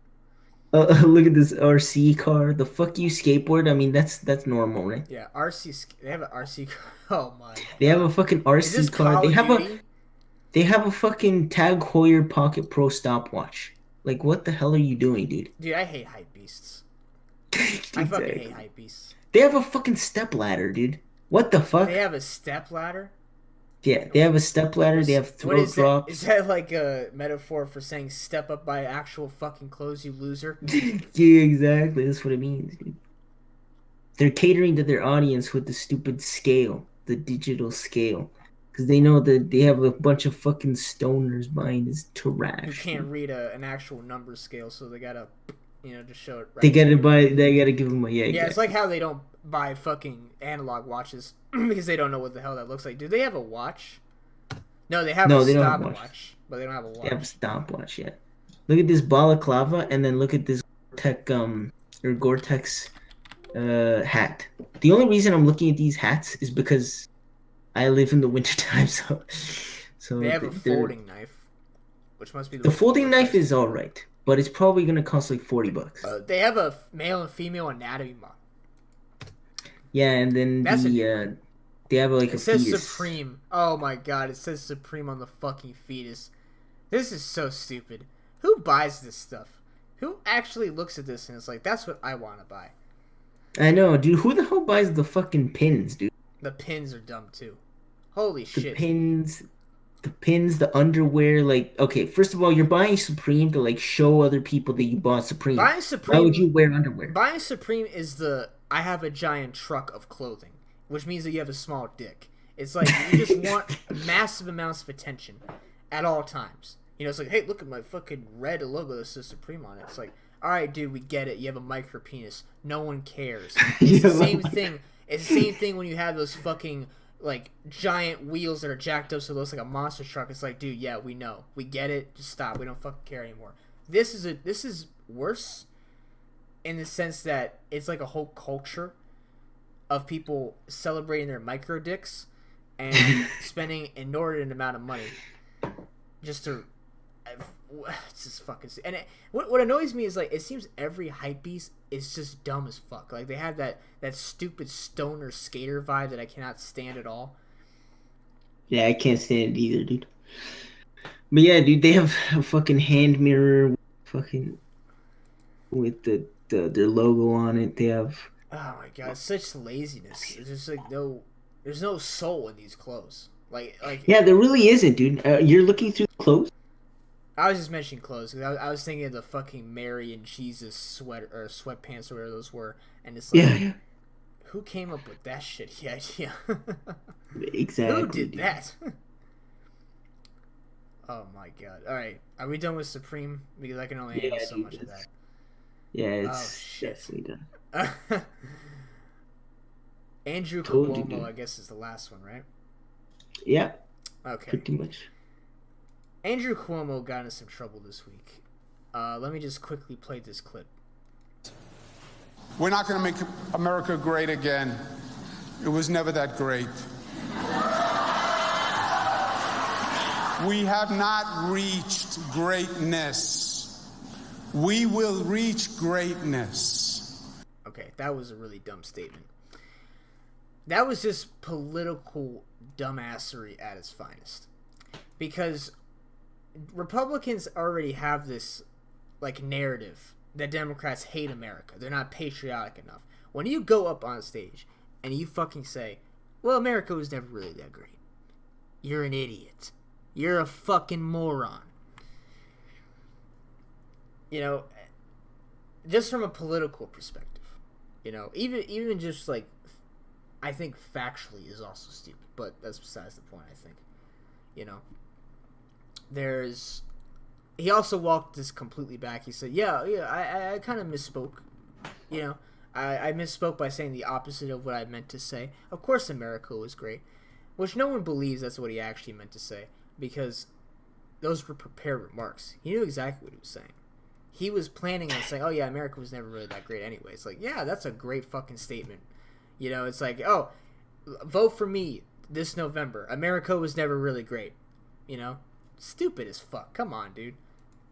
Look at this RC car. The fuck you skateboard. I mean, that's normal, right? Yeah, RC. They have an RC car. Oh my. God. They have a fucking RC car. They have Duty? They have a fucking Tag Heuer Pocket Pro stopwatch. Like, what the hell are you doing, dude? Dude, I hate hype beasts. I fucking hate Exactly. hype beasts. They have a fucking step ladder, dude. What the They fuck? have a step ladder. Yeah, they have a step ladder. They have What throat is that? Is drops. that like a metaphor for saying "step up by actual fucking clothes, you loser"? Yeah, exactly. That's what it means, dude. They're catering to their audience with the stupid scale, the digital scale, because they know that they have a bunch of fucking stoners buying this Who trash, can't dude. read an actual number scale, so they gotta, just show it They right to gotta you. buy. They gotta give them a yeah, Yeah, it's exactly. like how they don't buy fucking analog watches because they don't know what the hell that looks like. Do they have a watch? No, they have a No, they don't have watches. stopwatch, but they don't have a They have a watch. stopwatch yet. Look at this balaclava, and then look at this Gore-Tex or Gore-Tex hat. The only reason I'm looking at these hats is because I live in the wintertime, so They so have a they're folding knife, which must be the the most folding knife overpriced is thing all ever. right, but it's probably gonna cost like $40. They have a male and female anatomy model. Yeah, and then That's a new one. they have like It a says fetus. Supreme. Oh my god, it says Supreme on the fucking fetus. This is so stupid. Who buys this stuff? Who actually looks at this and is like, that's what I want to buy? I know, dude. Who the hell buys the fucking pins, dude? The pins are dumb too. Holy The shit, dude. pins, the pins, the underwear. Like, okay, first of all, you're buying Supreme to like show other people that you bought Supreme. Buying Why would Supreme you wear underwear? Buying Supreme is the I have a giant truck of clothing, which means that you have a small dick. It's like you just want massive amounts of attention at all times. It's like, hey, look at my fucking red logo that says Supreme on it. It's like, all right, dude, we get it. You have a micro penis. No one cares. It's the Yeah, same thing. It's the same thing when you have those fucking like giant wheels that are jacked up so it looks like a monster truck. It's like, dude, yeah, we know, we get it. Just stop. We don't fucking care anymore. This is worse in the sense that it's like a whole culture of people celebrating their micro dicks and spending inordinate amount of money just to it's just fucking and what annoys me is like it seems every hype beast is just dumb as fuck. Like they have that stupid stoner skater vibe that I cannot stand at all. yeah, I can't stand it either, dude. But yeah, dude, they have a fucking hand mirror, fucking with their logo on it. They have Oh my god, it's such laziness. There's just like there's no soul in these clothes. Like yeah, there really isn't, dude. You're looking through the clothes. I was just mentioning clothes because I was thinking of the fucking Mary and Jesus sweater or sweatpants or whatever those were, and it's like, Yeah, yeah, who came up with that shitty idea? Who exactly, did dude. that? Oh my god! All right, are we done with Supreme? Because I can only Yeah, handle so dude. much of that. Yeah, Oh it's shit! definitely done. Andrew Told you, Cuomo, dude. I guess, is the last one, right? Yeah, Okay. pretty much. Andrew Cuomo got into some trouble this week. Let me just quickly play this clip. We're not going to make America great again. It was never that great. We have not reached greatness. We will reach greatness. Okay, that was a really dumb statement. That was just political dumbassery at its finest. Because Republicans already have this like narrative that Democrats hate America. They're not patriotic enough. When you go up on stage and you fucking say, well, America was never really that great, you're an idiot. You're a fucking moron. Just from a political perspective. Even just like, I think factually is also stupid, but that's besides the point, I think. There's he also walked this completely back. He said, I kind of misspoke. I misspoke by saying the opposite of what I meant to say. Of course America was great, which no one believes that's what he actually meant to say, because those were prepared remarks. He knew exactly what he was saying. He was planning on saying, oh yeah, America was never really that great anyway. It's like, yeah, that's a great fucking statement. It's like, oh, vote for me this November. America was never really great. Stupid as fuck. Come on, dude.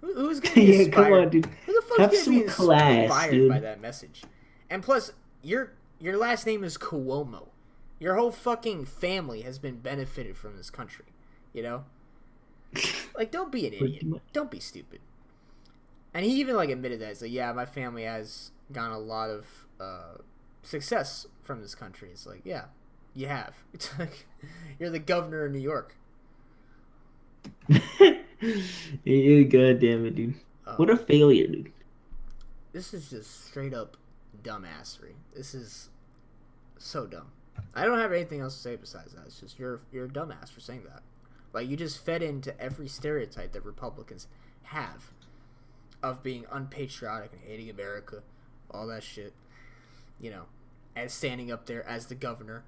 Who's gonna be Yeah, inspired? come on, dude. Who the fuck's Have gonna some be class, inspired by dude. that message? And plus, your last name is Cuomo. Your whole fucking family has been benefited from this country. Like, don't be an Pretty idiot. much. Don't be stupid. And he even like admitted that. He's like, yeah, my family has gotten a lot of success from this country. It's like, yeah, you have. It's like, you're the governor of New York. Yeah, God damn it, dude. What a failure, dude. This is just straight up dumbassery. This is so dumb. I don't have anything else to say besides that. It's just you're a dumbass for saying that. Like, you just fed into every stereotype that Republicans have of being unpatriotic and hating America, all that shit. You know, as standing up there as the governor,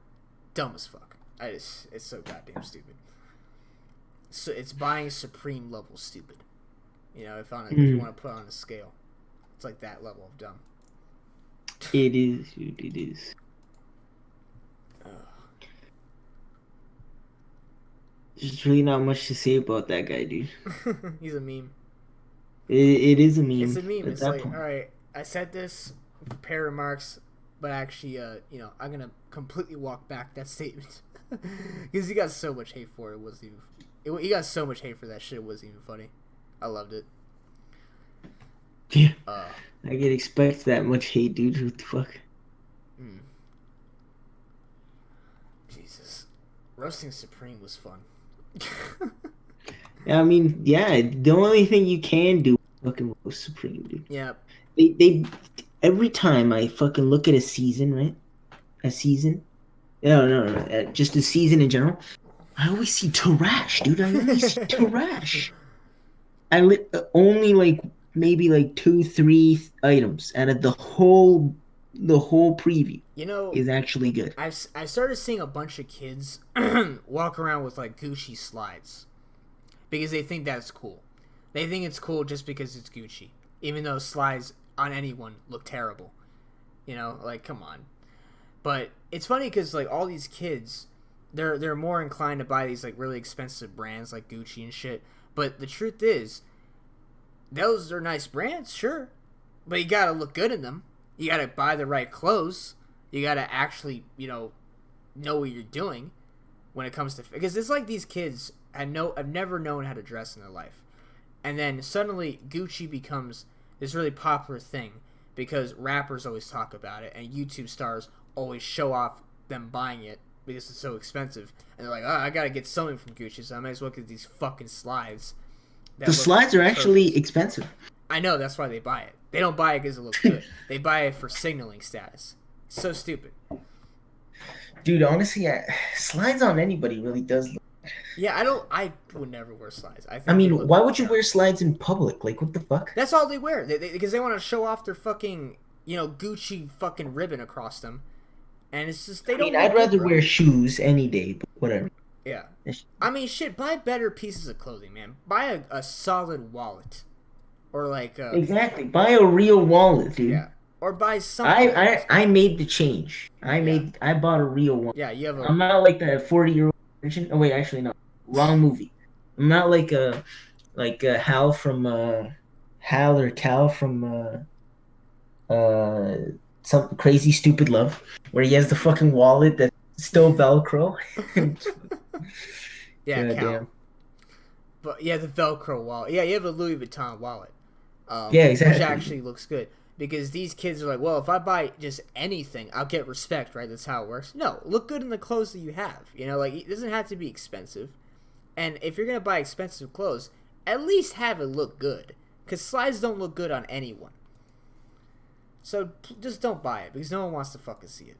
dumb as fuck. It's so goddamn stupid. So it's buying supreme level stupid. You know, if you want to put on a scale, it's like that level of dumb. It is, dude. It is. There's really not much to say about that guy, dude. He's a meme. It is a meme. It's a meme. It's like, all right, I said this, prepare remarks, but actually, you know, I'm gonna completely walk back that statement because he got so much hate for it. It wasn't even. He got so much hate for that shit. It wasn't even funny. I loved it. Yeah. I can expect that much hate, dude. What the fuck? Jesus, roasting Supreme was fun. I mean, yeah. The only thing you can do is fucking roast Supreme, dude. Yeah. They every time I fucking look at a season, right? A season. No. Just a season in general. I always see trash, dude. I always see trash. Only like maybe like 2-3 items out of the whole preview. You know, is actually good. I started seeing a bunch of kids walk around with like Gucci slides because they think that's cool. They think it's cool just because it's Gucci, even though slides on anyone look terrible. You know, like, come on. But it's funny because like all these kids, they're more inclined to buy these like really expensive brands like Gucci and shit. But the truth is, those are nice brands, sure, but you gotta look good in them. You gotta buy the right clothes. You gotta actually, you know what you're doing when it comes to, because it's like these kids have never known how to dress in their life, and then suddenly Gucci becomes this really popular thing because rappers always talk about it and YouTube stars always show off them buying it because it's so expensive, and they're like, oh, I gotta get something from Gucci, so I might as well get these fucking slides. The slides are actually expensive. I know, that's why they buy it. They don't buy it because it looks good. They buy it for signaling status. It's so stupid. Dude, honestly, slides on anybody really does look. Yeah, I would never wear slides. I mean, why would you wear slides in public? Like, what the fuck? That's all they wear. Because they want to show off their fucking, Gucci fucking ribbon across them. And it's just, they don't. I'd rather wear shoes any day, but whatever. Yeah. I mean, shit, buy better pieces of clothing, man. Buy a solid wallet. Or like exactly. Buy a real wallet, dude. Yeah. Or buy something. I made the change. I bought a real one. Yeah, you have a. I'm not like the 40-year-old version. Oh wait, actually no. Wrong movie. I'm not like Hal or Cal from some Crazy Stupid Love, where he has the fucking wallet that's still Velcro. Yeah, Cal. But yeah, the Velcro wallet. Yeah, you have a Louis Vuitton wallet. Yeah, exactly. Which actually looks good. Because these kids are like, well, if I buy just anything, I'll get respect, right? That's how it works. No, look good in the clothes that you have. Like, it doesn't have to be expensive. And if you're going to buy expensive clothes, at least have it look good. Because slides don't look good on anyone. So just don't buy it, because no one wants to fucking see it.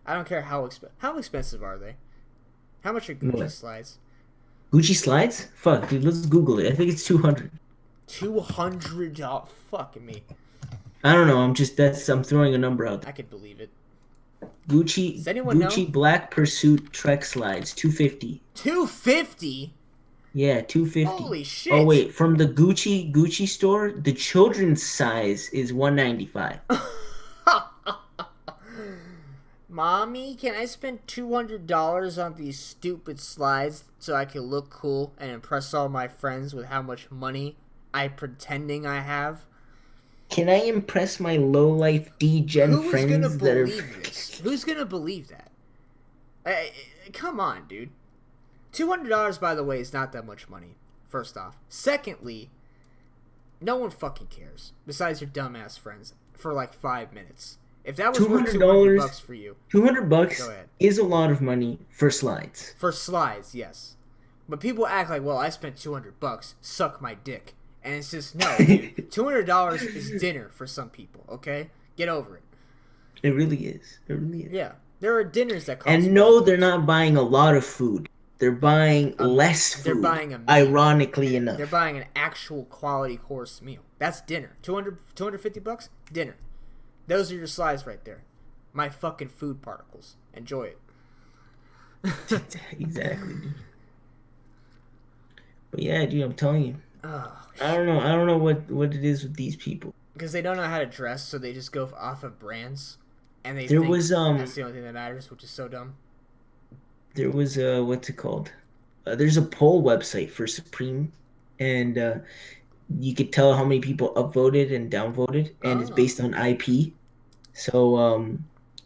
I don't care how expensive are they? How much are Gucci slides? Gucci slides? Fuck, dude, let's Google it. I think it's $200. $200? Fucking me. I don't know. I'm throwing a number out there. I could believe it. Gucci. Does anyone know? Black Pursuit Trek slides, $250. $250? Yeah, $250. Holy shit! Oh wait, from the Gucci store, the children's size is $195. Mommy, can I spend $200 on these stupid slides so I can look cool and impress all my friends with how much money I'm pretending I have? Can I impress my low-life D-Gen friends that are... This? Who's gonna believe that? Come on, dude. $200, by the way, is not that much money, first off. Secondly, No one fucking cares. Besides your dumbass friends for like 5 minutes. If that was worth $200 for you, $200 is a lot of money for slides. For slides, yes. But people act like, well, I spent $200. Suck my dick. And it's just, no, dude. $200 is dinner for some people, okay? Get over it. It really is. It really is. Yeah. There are dinners that cost And no, they're not buying a lot of food. They're buying less food. They're buying a meal. Ironically enough. They're buying an actual quality course meal. That's dinner. $250? Dinner. Those are your slides right there. My fucking food particles. Enjoy it. Exactly, dude. But yeah, dude, I'm telling you. Oh, I don't know what it is with these people. Because they don't know how to dress, so they just go off of brands, and they think that's the only thing that matters, which is so dumb. There was what's it called? There's a poll website for Supreme, and you could tell how many people upvoted and downvoted, and it's based on IP. So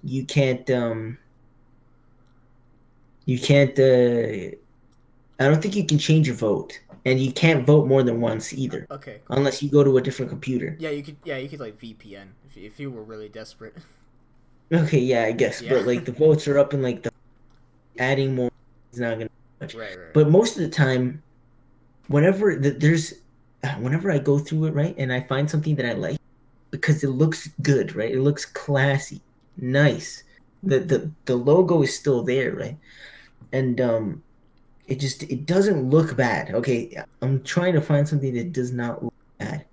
you can't I don't think you can change your vote, and you can't vote more than once either. Okay. Cool. Unless you go to a different computer. Yeah, you could. Yeah, you could like VPN if you were really desperate. Okay, yeah, I guess, yeah. But like the votes are up, and like the adding more is not gonna be much. Right. But most of the time, whenever I go through it, right, and I find something that I like because it looks good, right? It looks classy, nice. The logo is still there, right? And it doesn't look bad. Okay, I'm trying to find something that does not look bad.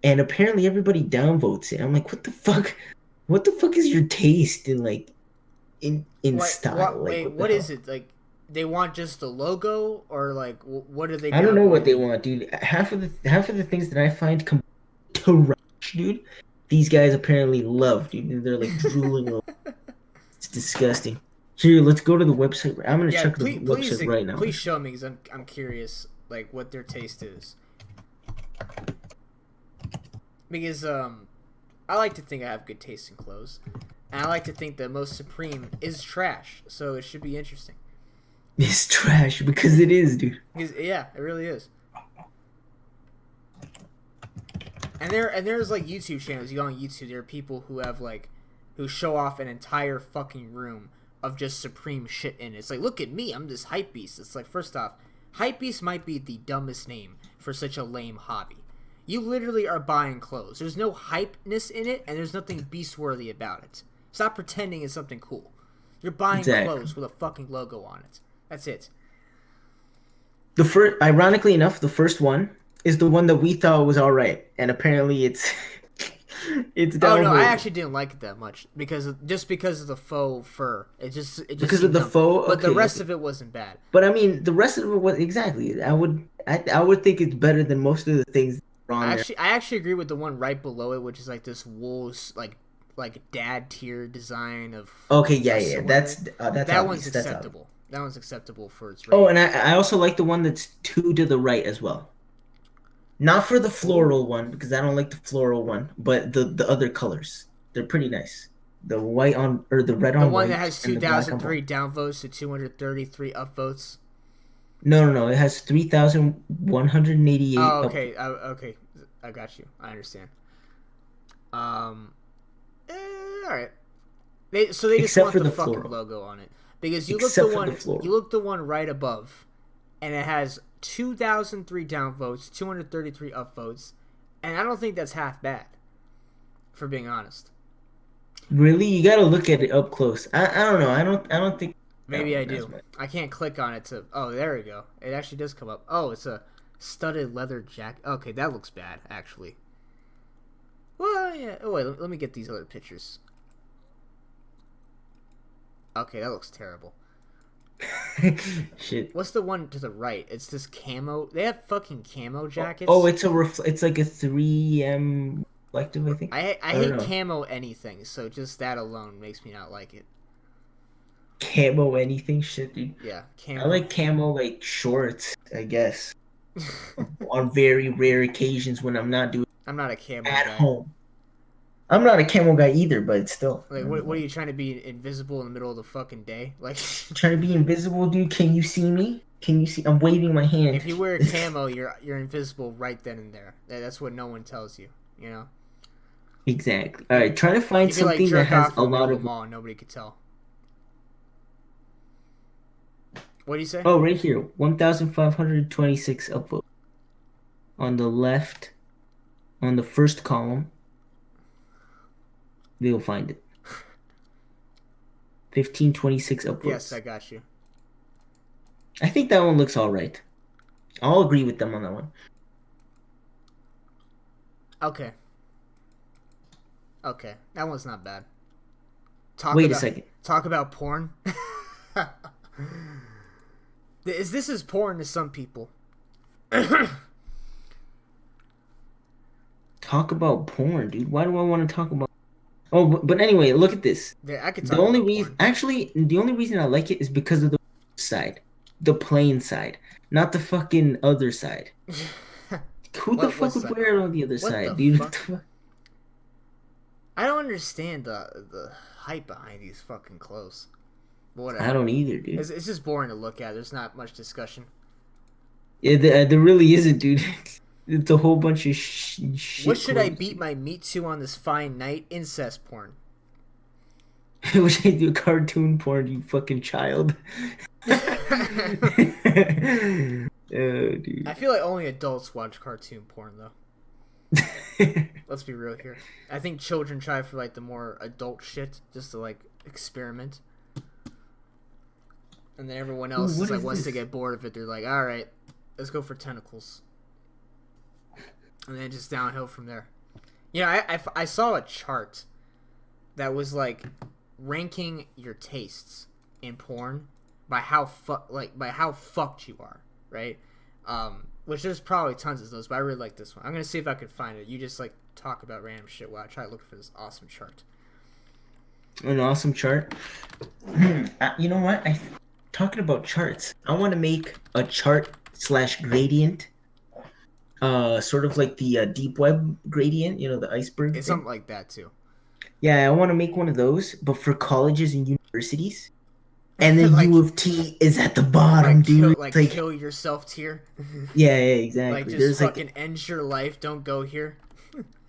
And apparently everybody downvotes it. I'm like, what the fuck? What the fuck is your taste in like in style? What is it? Like they want just the logo, or like what are they? I don't know what they want, dude. Half of the things that I find trash, dude. These guys apparently love, dude. They're like drooling over. It's disgusting. Here, let's go to the website. I'm gonna check the website right now. Please show me, because I'm curious, like what their taste is. Because I like to think I have good taste in clothes, and I like to think that most Supreme is trash. So it should be interesting. It's trash because it is, dude. Yeah, it really is. And there's like YouTube channels. You go on YouTube, there are people who show off an entire fucking room of just Supreme shit in it. It's like, look at me, I'm this hype beast. It's like, first off, hype beast might be the dumbest name for such a lame hobby. You literally are buying clothes. There's no hypeness in it, and there's nothing beast-worthy about it. Stop pretending it's something cool. You're buying clothes with a fucking logo on it. That's it. Ironically enough, the first one is the one that we thought was alright, and apparently it's down. Oh no, I actually didn't like it that much because of the faux fur. It just because of the faux. But the rest of it wasn't bad. But I mean, the rest of it was exactly. I would think it's better than most of the things. I actually agree with the one right below it, which is like this wool like dad tier design of. Okay, yeah, that's that one's acceptable. That one's acceptable for its rating. Oh, and I also like the one that's 2 to the right as well. Not for the floral one, because I don't like the floral one, but the other colors. They're pretty nice. The white on, or the red on white. The one that has 2,003 downvotes to 233 upvotes. No. It has 3,188. Oh, okay. Okay. I got you. I understand. All right. They just want the fucking floral logo on it. Because you look the one right above, and it has 2,003 downvotes, 233 upvotes, and I don't think that's half bad, for being honest. Really, you got to look at it up close. I don't know. I don't think. Maybe I do. I can't click on it to. Oh, there we go. It actually does come up. Oh, it's a studded leather jacket. Okay, that looks bad, actually. Well, yeah. Oh wait, let me get these other pictures. Okay, that looks terrible. Shit. What's the one to the right? It's this camo. They have fucking camo jackets. Oh, it's like a 3M reflective, I think. I hate camo anything, so just that alone makes me not like it. Camo anything? Shit, dude. Yeah, camo. I like camo like shorts, I guess. On very rare occasions when I'm not a camo at guy. Home. I'm not a camo guy either, but still. Like, what are you trying to be invisible in the middle of the fucking day? Like, Trying to be invisible, dude. Can you see me? Can you see? I'm waving my hand. if you wear camo, you're invisible right then and there. That's what no one tells you. You know. Exactly. All right, try to find You could, like, something that jerk has off a in the middle lot of of. the mall and nobody could tell. What do you say? Oh, right here, 1,526 upvotes on the left, on the first column. They'll find it. 1,526 upvotes. Yes, I got you. I think that one looks all right. I'll agree with them on that one. Okay. Okay, that one's not bad. Wait a second. Talk about porn. This is porn to some people. Talk about porn, dude. Why do I want to talk about? Oh, but anyway, look at this. Yeah, I could talk The only about reason, porn. actually, the only reason I like it is because of the side, the plain side, not the fucking other side. Who the fuck would wear it on the other side, dude? Fuck? I don't understand the hype behind these fucking clothes. Whatever. I don't either, dude. It's just boring to look at. There's not much discussion. Yeah, there really isn't, dude. It's a whole bunch of shit. What should I beat my meat to on this fine night? Incest porn. What should I do? Cartoon porn, you fucking child. Oh, dude. I feel like only adults watch cartoon porn, though. Let's be real here. I think children try for, like, the more adult shit, just to, like, experiment. And then everyone else is like, once they get bored of it, they're like, all right, let's go for tentacles. And then just downhill from there. You know, I saw a chart that was, like, ranking your tastes in porn by how fucked you are, right? Which there's probably tons of those, but I really like this one. I'm gonna see if I can find it. You just, like, talk about random shit while I try to look for this awesome chart. An awesome chart. You know what? Talking about charts, I want to make a chart / gradient. Sort of like the deep web gradient, you know, the iceberg. It's something like that too. Yeah, I want to make one of those, but for colleges and universities. And then Like, U of T is at the bottom, dude. Kill yourself tier. Yeah, exactly. Like, just There's fucking end your life. Don't go here.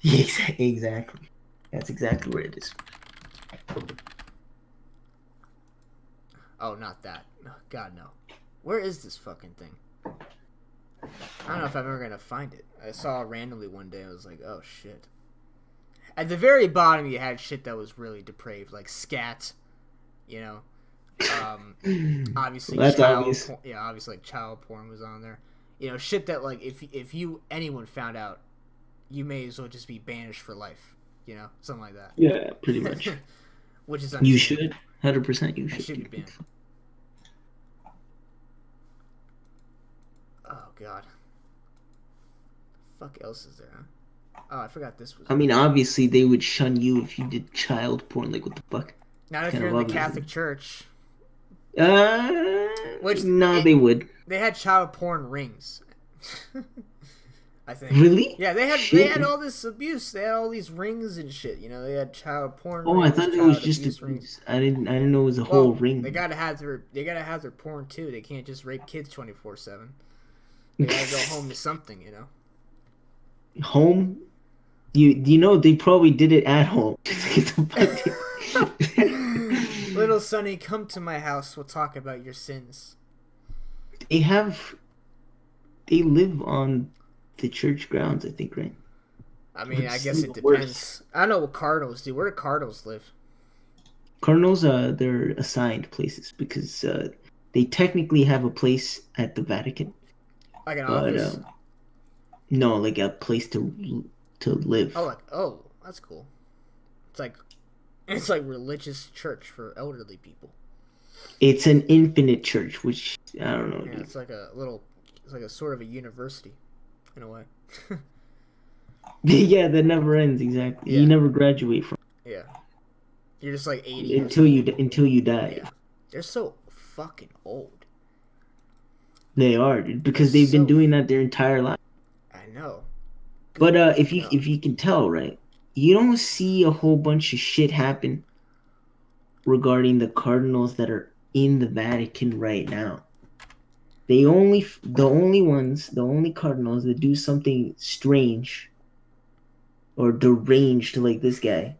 Yeah, exactly. That's exactly what it is. Oh, not that. Oh, God, no. Where is this fucking thing? I don't know if I'm ever gonna find it. I saw it randomly one day. I was like, oh shit. At the very bottom, you had shit that was really depraved, like scat. You know, obviously Well, that's child. obvious. Yeah, obviously like child porn was on there. You know, shit that like if anyone found out, you may as well just be banished for life. You know, something like that. Yeah, pretty much. Which is You should. 100% you should. It should be banned. Oh god. Fuck else is there, huh? Oh, I forgot this was. I mean, obviously they would shun you if you did child porn. Like, what the fuck? Not if you're in the Catholic Church. They would. They had child porn rings. I think. Really? Yeah, they had all this abuse. They had all these rings and shit. You know, they had child porn. Oh, rings, I thought it was just rings. I didn't know it was a whole ring. They gotta have their porn too. They can't just rape kids 24/7. They gotta go home to something, you know. Home? You know they probably did it at home. Little Sonny, come to my house. We'll talk about your sins. They live on the church grounds, I think, right? I mean, I guess it depends. Worse. I don't know what Cardinals do. Where do Cardinals live? Cardinals, they're assigned places because they technically have a place at the Vatican. Like an office? No, like a place to live. Oh, that's cool. It's like religious church for elderly people. It's an infinite church, which I don't know. Yeah, Dude. it's like a sort of a university, in a way. Yeah, that never ends. Exactly. Yeah. You never graduate from. Yeah, you're just like 80 until you die. Yeah, they're so fucking old. They are, dude, because they've been doing that their entire life. I know. But if you can tell, right, you don't see a whole bunch of shit happen regarding the cardinals that are in the Vatican right now. The only cardinals that do something strange or deranged like this guy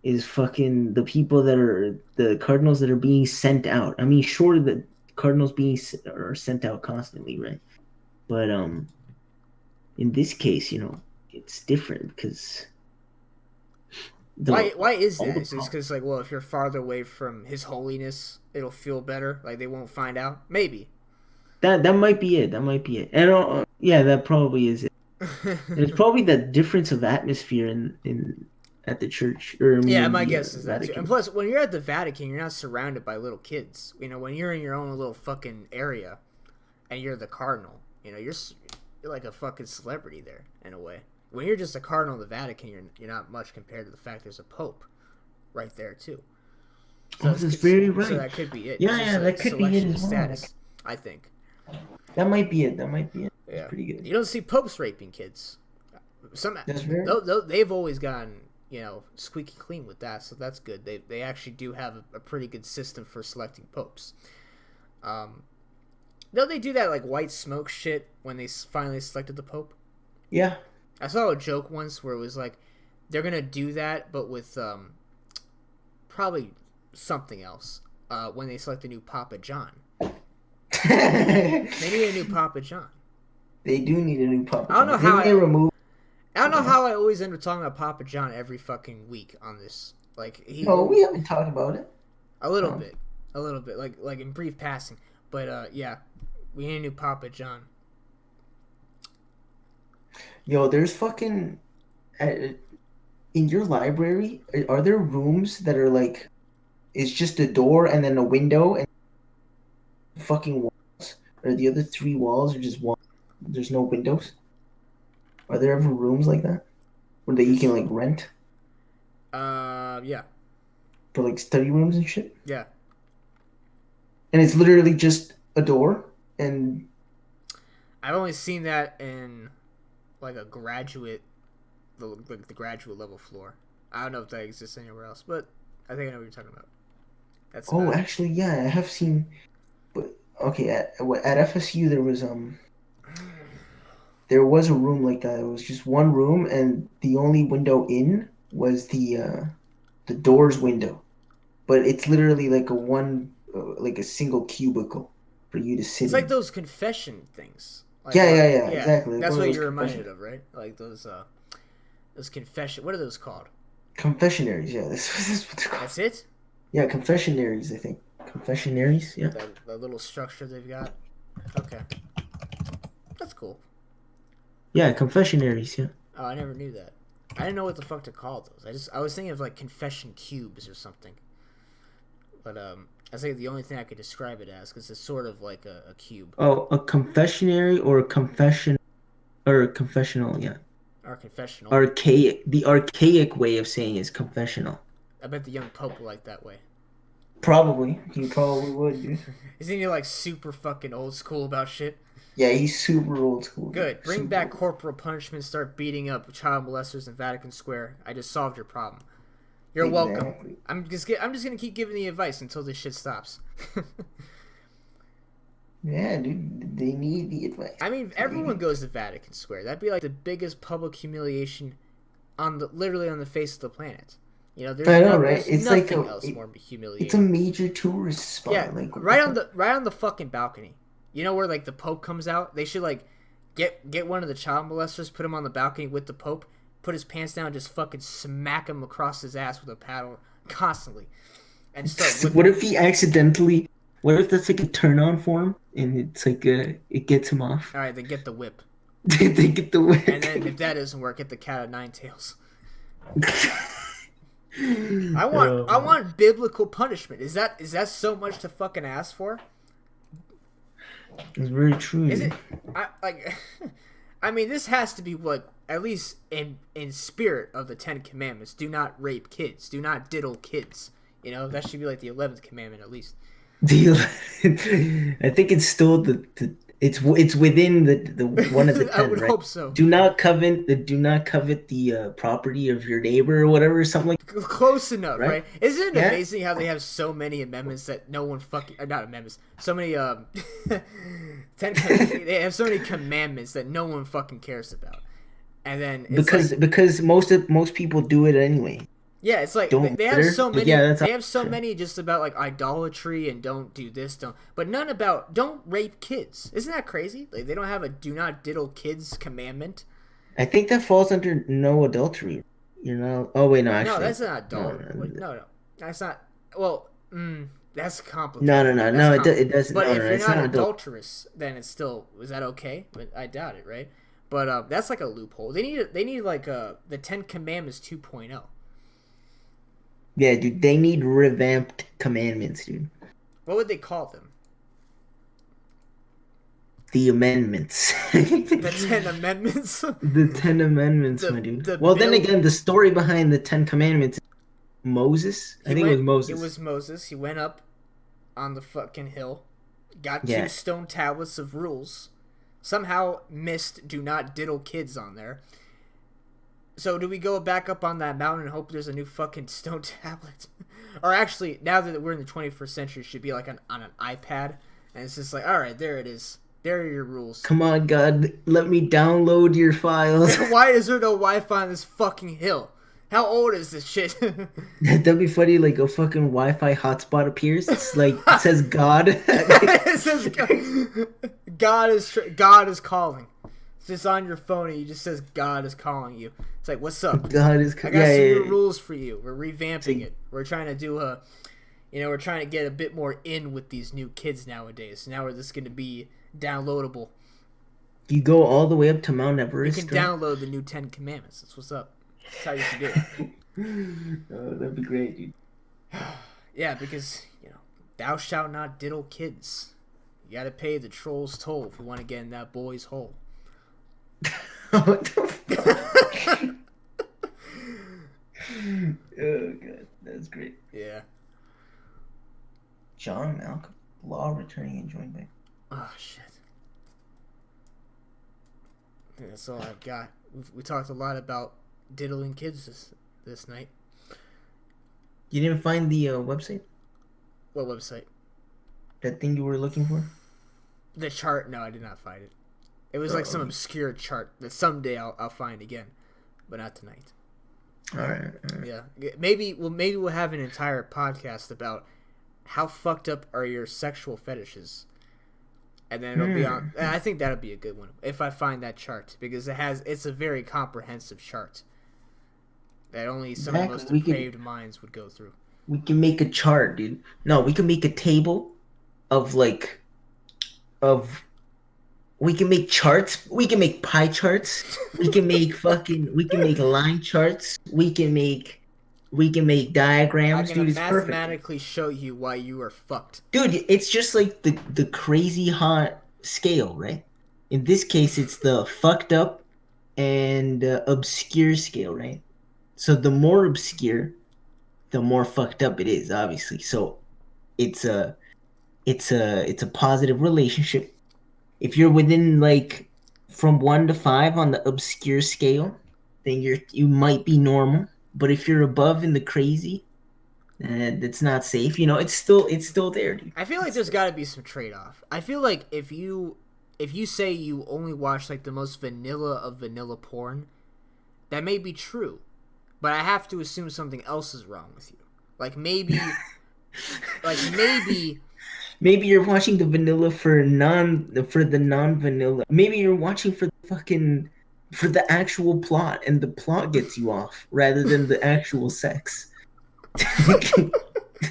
is fucking the people that are the cardinals that are being sent out. I mean, sure, the cardinals are sent out constantly, right? But in this case, it's different because why is that? It's just because like, well, if you're farther away from His Holiness, it'll feel better. Like they won't find out. Maybe that might be it. That might be it. And yeah, that probably is it. It's probably the difference of atmosphere in at the church, or yeah, my guess is that too. And plus, when you're at the Vatican, you're not surrounded by little kids. When you're in your own little fucking area, and you're the cardinal, you're like a fucking celebrity there in a way. When you're just a cardinal of the Vatican, you're not much compared to the fact there's a pope right there too. So that's very right. So that could be it. Yeah, that could be it as well. Status, I think. That might be it. Yeah. That's pretty good. You don't see popes raping kids. They've always gotten squeaky clean with that, so that's good. They actually do have a pretty good system for selecting popes. Don't they do that like white smoke shit when they finally selected the pope? Yeah. I saw a joke once where it was like they're gonna do that, but with probably something else when they select the new Papa John. They need a new Papa John. They do need a new Papa John. I don't know how I always end up talking about Papa John every fucking week on this. Like we haven't talked about it. A little bit, like in brief passing. But yeah, we need a new Papa John. Yo, there's fucking in your library. Are there rooms that are like, it's just a door and then a window and fucking walls? Or the other 3 walls are just walls? There's no windows. Are there ever rooms like that where that you can like rent? Yeah. For like study rooms and shit. Yeah. And it's literally just a door and. I've only seen that in like a graduate, like the graduate level floor. I don't know if that exists anywhere else, but I think I know what you're talking about. That's actually, yeah, I have seen. But okay, at FSU there was a room like that. It was just one room, and the only window in was the door's window. But it's literally like like a single cubicle for you to sit. It's like those confession things. Like, yeah, exactly. That's what you're reminded of, right? Like those confession. What are those called? Confessionaries. Yeah, that's what they're called. That's it. Yeah, confessionaries. I think confessionaries. Yeah. The little structure they've got. Okay, that's cool. Yeah, confessionaries. Yeah. Oh, I never knew that. I didn't know what the fuck to call those. I was thinking of like confession cubes or something. But I think the only thing I could describe it as, because it's sort of like a cube. Oh, a confessionary or a confession, or a confessional, yeah. Or confessional. The archaic way of saying is confessional. I bet the young pope will like that way. Probably. He probably would, dude. Isn't he like super fucking old school about shit? Yeah, he's super old school. Good. Bring back corporal punishment. Start beating up child molesters in Vatican Square. I just solved your problem. You're welcome. I'm just gonna keep giving the advice until this shit stops. Yeah, dude, they need the advice. I mean, if everyone goes to Vatican Square, that'd be like the biggest public humiliation literally on the face of the planet. There's right? It's nothing like else more humiliating. It's a major tourist spot. Yeah, like, right on the fucking balcony. Where like the Pope comes out? They should like get one of the child molesters, put him on the balcony with the Pope, put his pants down, and just fucking smack him across his ass with a paddle constantly. And start what if he accidentally? What if that's like a turn on for him, and it's like it gets him off? All right, then get the whip. They get the whip. And then if that doesn't work, get the cat of 9 tails. I want biblical punishment. Is that so much to fucking ask for? It's very true. Is it? I mean, this has to be like at least in spirit of the 10 Commandments. Do not rape kids. Do not diddle kids. That should be like the 11th commandment at least. I think it's still It's within the one of the 10, I would right? hope so. Do not covet the property of your neighbor or whatever, something like that. Close enough, right? Isn't it Yeah. amazing how they have so many amendments that no one fucking not amendments, so many they have so many commandments that no one fucking cares about, and then it's because most people do it anyway. yeah, it's like Don't they have matter, so but many. yeah, that's They have so true. many just about like idolatry and don't do this, but none about don't rape kids. Isn't that crazy? Like they don't have a do not diddle kids commandment. I think that falls under no adultery. You know? Oh wait, no, No, actually, that's not adult. no, No, that's not. Well, that's complicated. no, it doesn't. But No, if no, you're it's not not adult. adulterous, then it's still is that okay? But I doubt it, right? But that's like a loophole. They need like the 10 Commandments 2.0. Yeah, dude, they need revamped commandments, dude. What would they call them? The amendments. The 10 Amendments. The 10 Amendments, my dude. Well, then again, the story behind the 10 Commandments, Moses. I think it was Moses. It was Moses. He went up on the fucking hill, got Yeah. 2 stone tablets of rules. Somehow missed "Do not diddle kids" on there. So do we go back up on that mountain and hope there's a new fucking stone tablet? Or actually, now that we're in the 21st century, it should be like on an iPad, and it's just like, all right, there it is. There are your rules. Come on, God, let me download your files. Why is there no Wi-Fi on this fucking hill? How old is this shit? That'd be funny, like a fucking Wi-Fi hotspot appears. It's like, it says God. It says God is calling. It's just on your phone and it just says God is calling you. It's like, what's up? God is I got some yeah. new rules for you. We're revamping it. We're trying to do we're trying to get a bit more in with these new kids nowadays. So now this going to be downloadable. You go all the way up to Mount You Everest. can download the new 10 Commandments. That's what's up. That's how you should do it. Oh, that'd be great, dude. Yeah, because, thou shalt not diddle kids. You gotta pay the troll's toll if you want to get in that boy's hole. What the fuck? Oh, God. That's great. Yeah. John Malcolm, law returning and joined by... Oh, shit. I think that's all I've got. We talked a lot about diddling kids this night. You didn't find the website? What website? That thing you were looking for? The chart? No, I did not find it. It was like some obscure chart that someday I'll find again, but not tonight. All right. Yeah, maybe we'll have an entire podcast about how fucked up are your sexual fetishes, and then it'll be on. I think that'll be a good one if I find that chart because it's a very comprehensive chart that only some of the most depraved minds would go through. We can make a chart, dude. No, we can make a table of we can make charts. We can make pie charts. We can make line charts. We can make diagrams, I'm dude. gonna It's perfect. mathematically show you why you are fucked. Dude, it's just like the crazy hot scale, right? In this case, it's the fucked up and obscure scale, right? So the more obscure, the more fucked up it is, obviously. So it's a positive relationship. If you're within like from 1 to 5 on the obscure scale, then you might be normal. But if you're above in the crazy, that's not safe. It's still there, dude. I feel like there's got to be some trade-off. I feel like if you say you only watch like the most vanilla of vanilla porn, that may be true, but I have to assume something else is wrong with you. Like maybe Maybe you're watching the vanilla for the non-vanilla. Maybe you're watching for the actual plot, and the plot gets you off rather than the actual sex.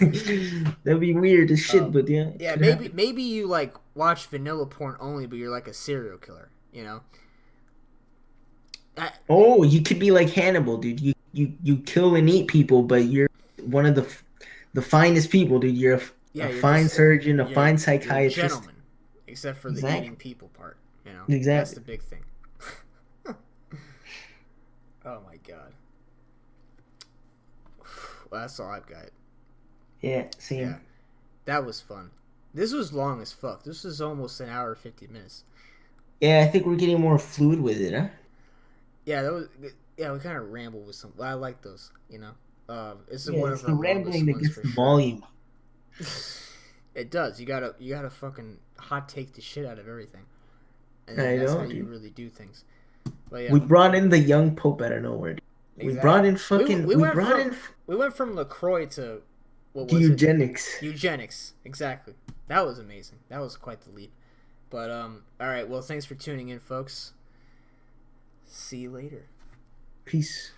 That'd be weird as shit, but yeah. Yeah, maybe you like watch vanilla porn only, but you're like a serial killer, You could be like Hannibal, dude. You kill and eat people, but you're one of the finest people, dude. You're a fine surgeon, a fine psychiatrist. You're a gentleman, except for the eating people part. Exactly. That's the big thing. Oh my god. Well, that's all I've got. Yeah, same. Yeah. That was fun. This was long as fuck. This was almost an hour 50 minutes. Yeah, I think we're getting more fluid with it, huh? Yeah, that was. Yeah, we kind of ramble with some. I like those. You know, it's Yeah, one it's of the our rambling longest that ones gets for the sure. volume. It does. You gotta fucking hot take the shit out of everything, and I then that's know, how you dude. really do things. But yeah, We brought in the young pope out of nowhere. We brought in exactly. fucking. We went from LaCroix to what To was it? eugenics. Eugenics. Exactly. That was amazing. That was quite the leap. But all right. Well, thanks for tuning in, folks. See you later. Peace.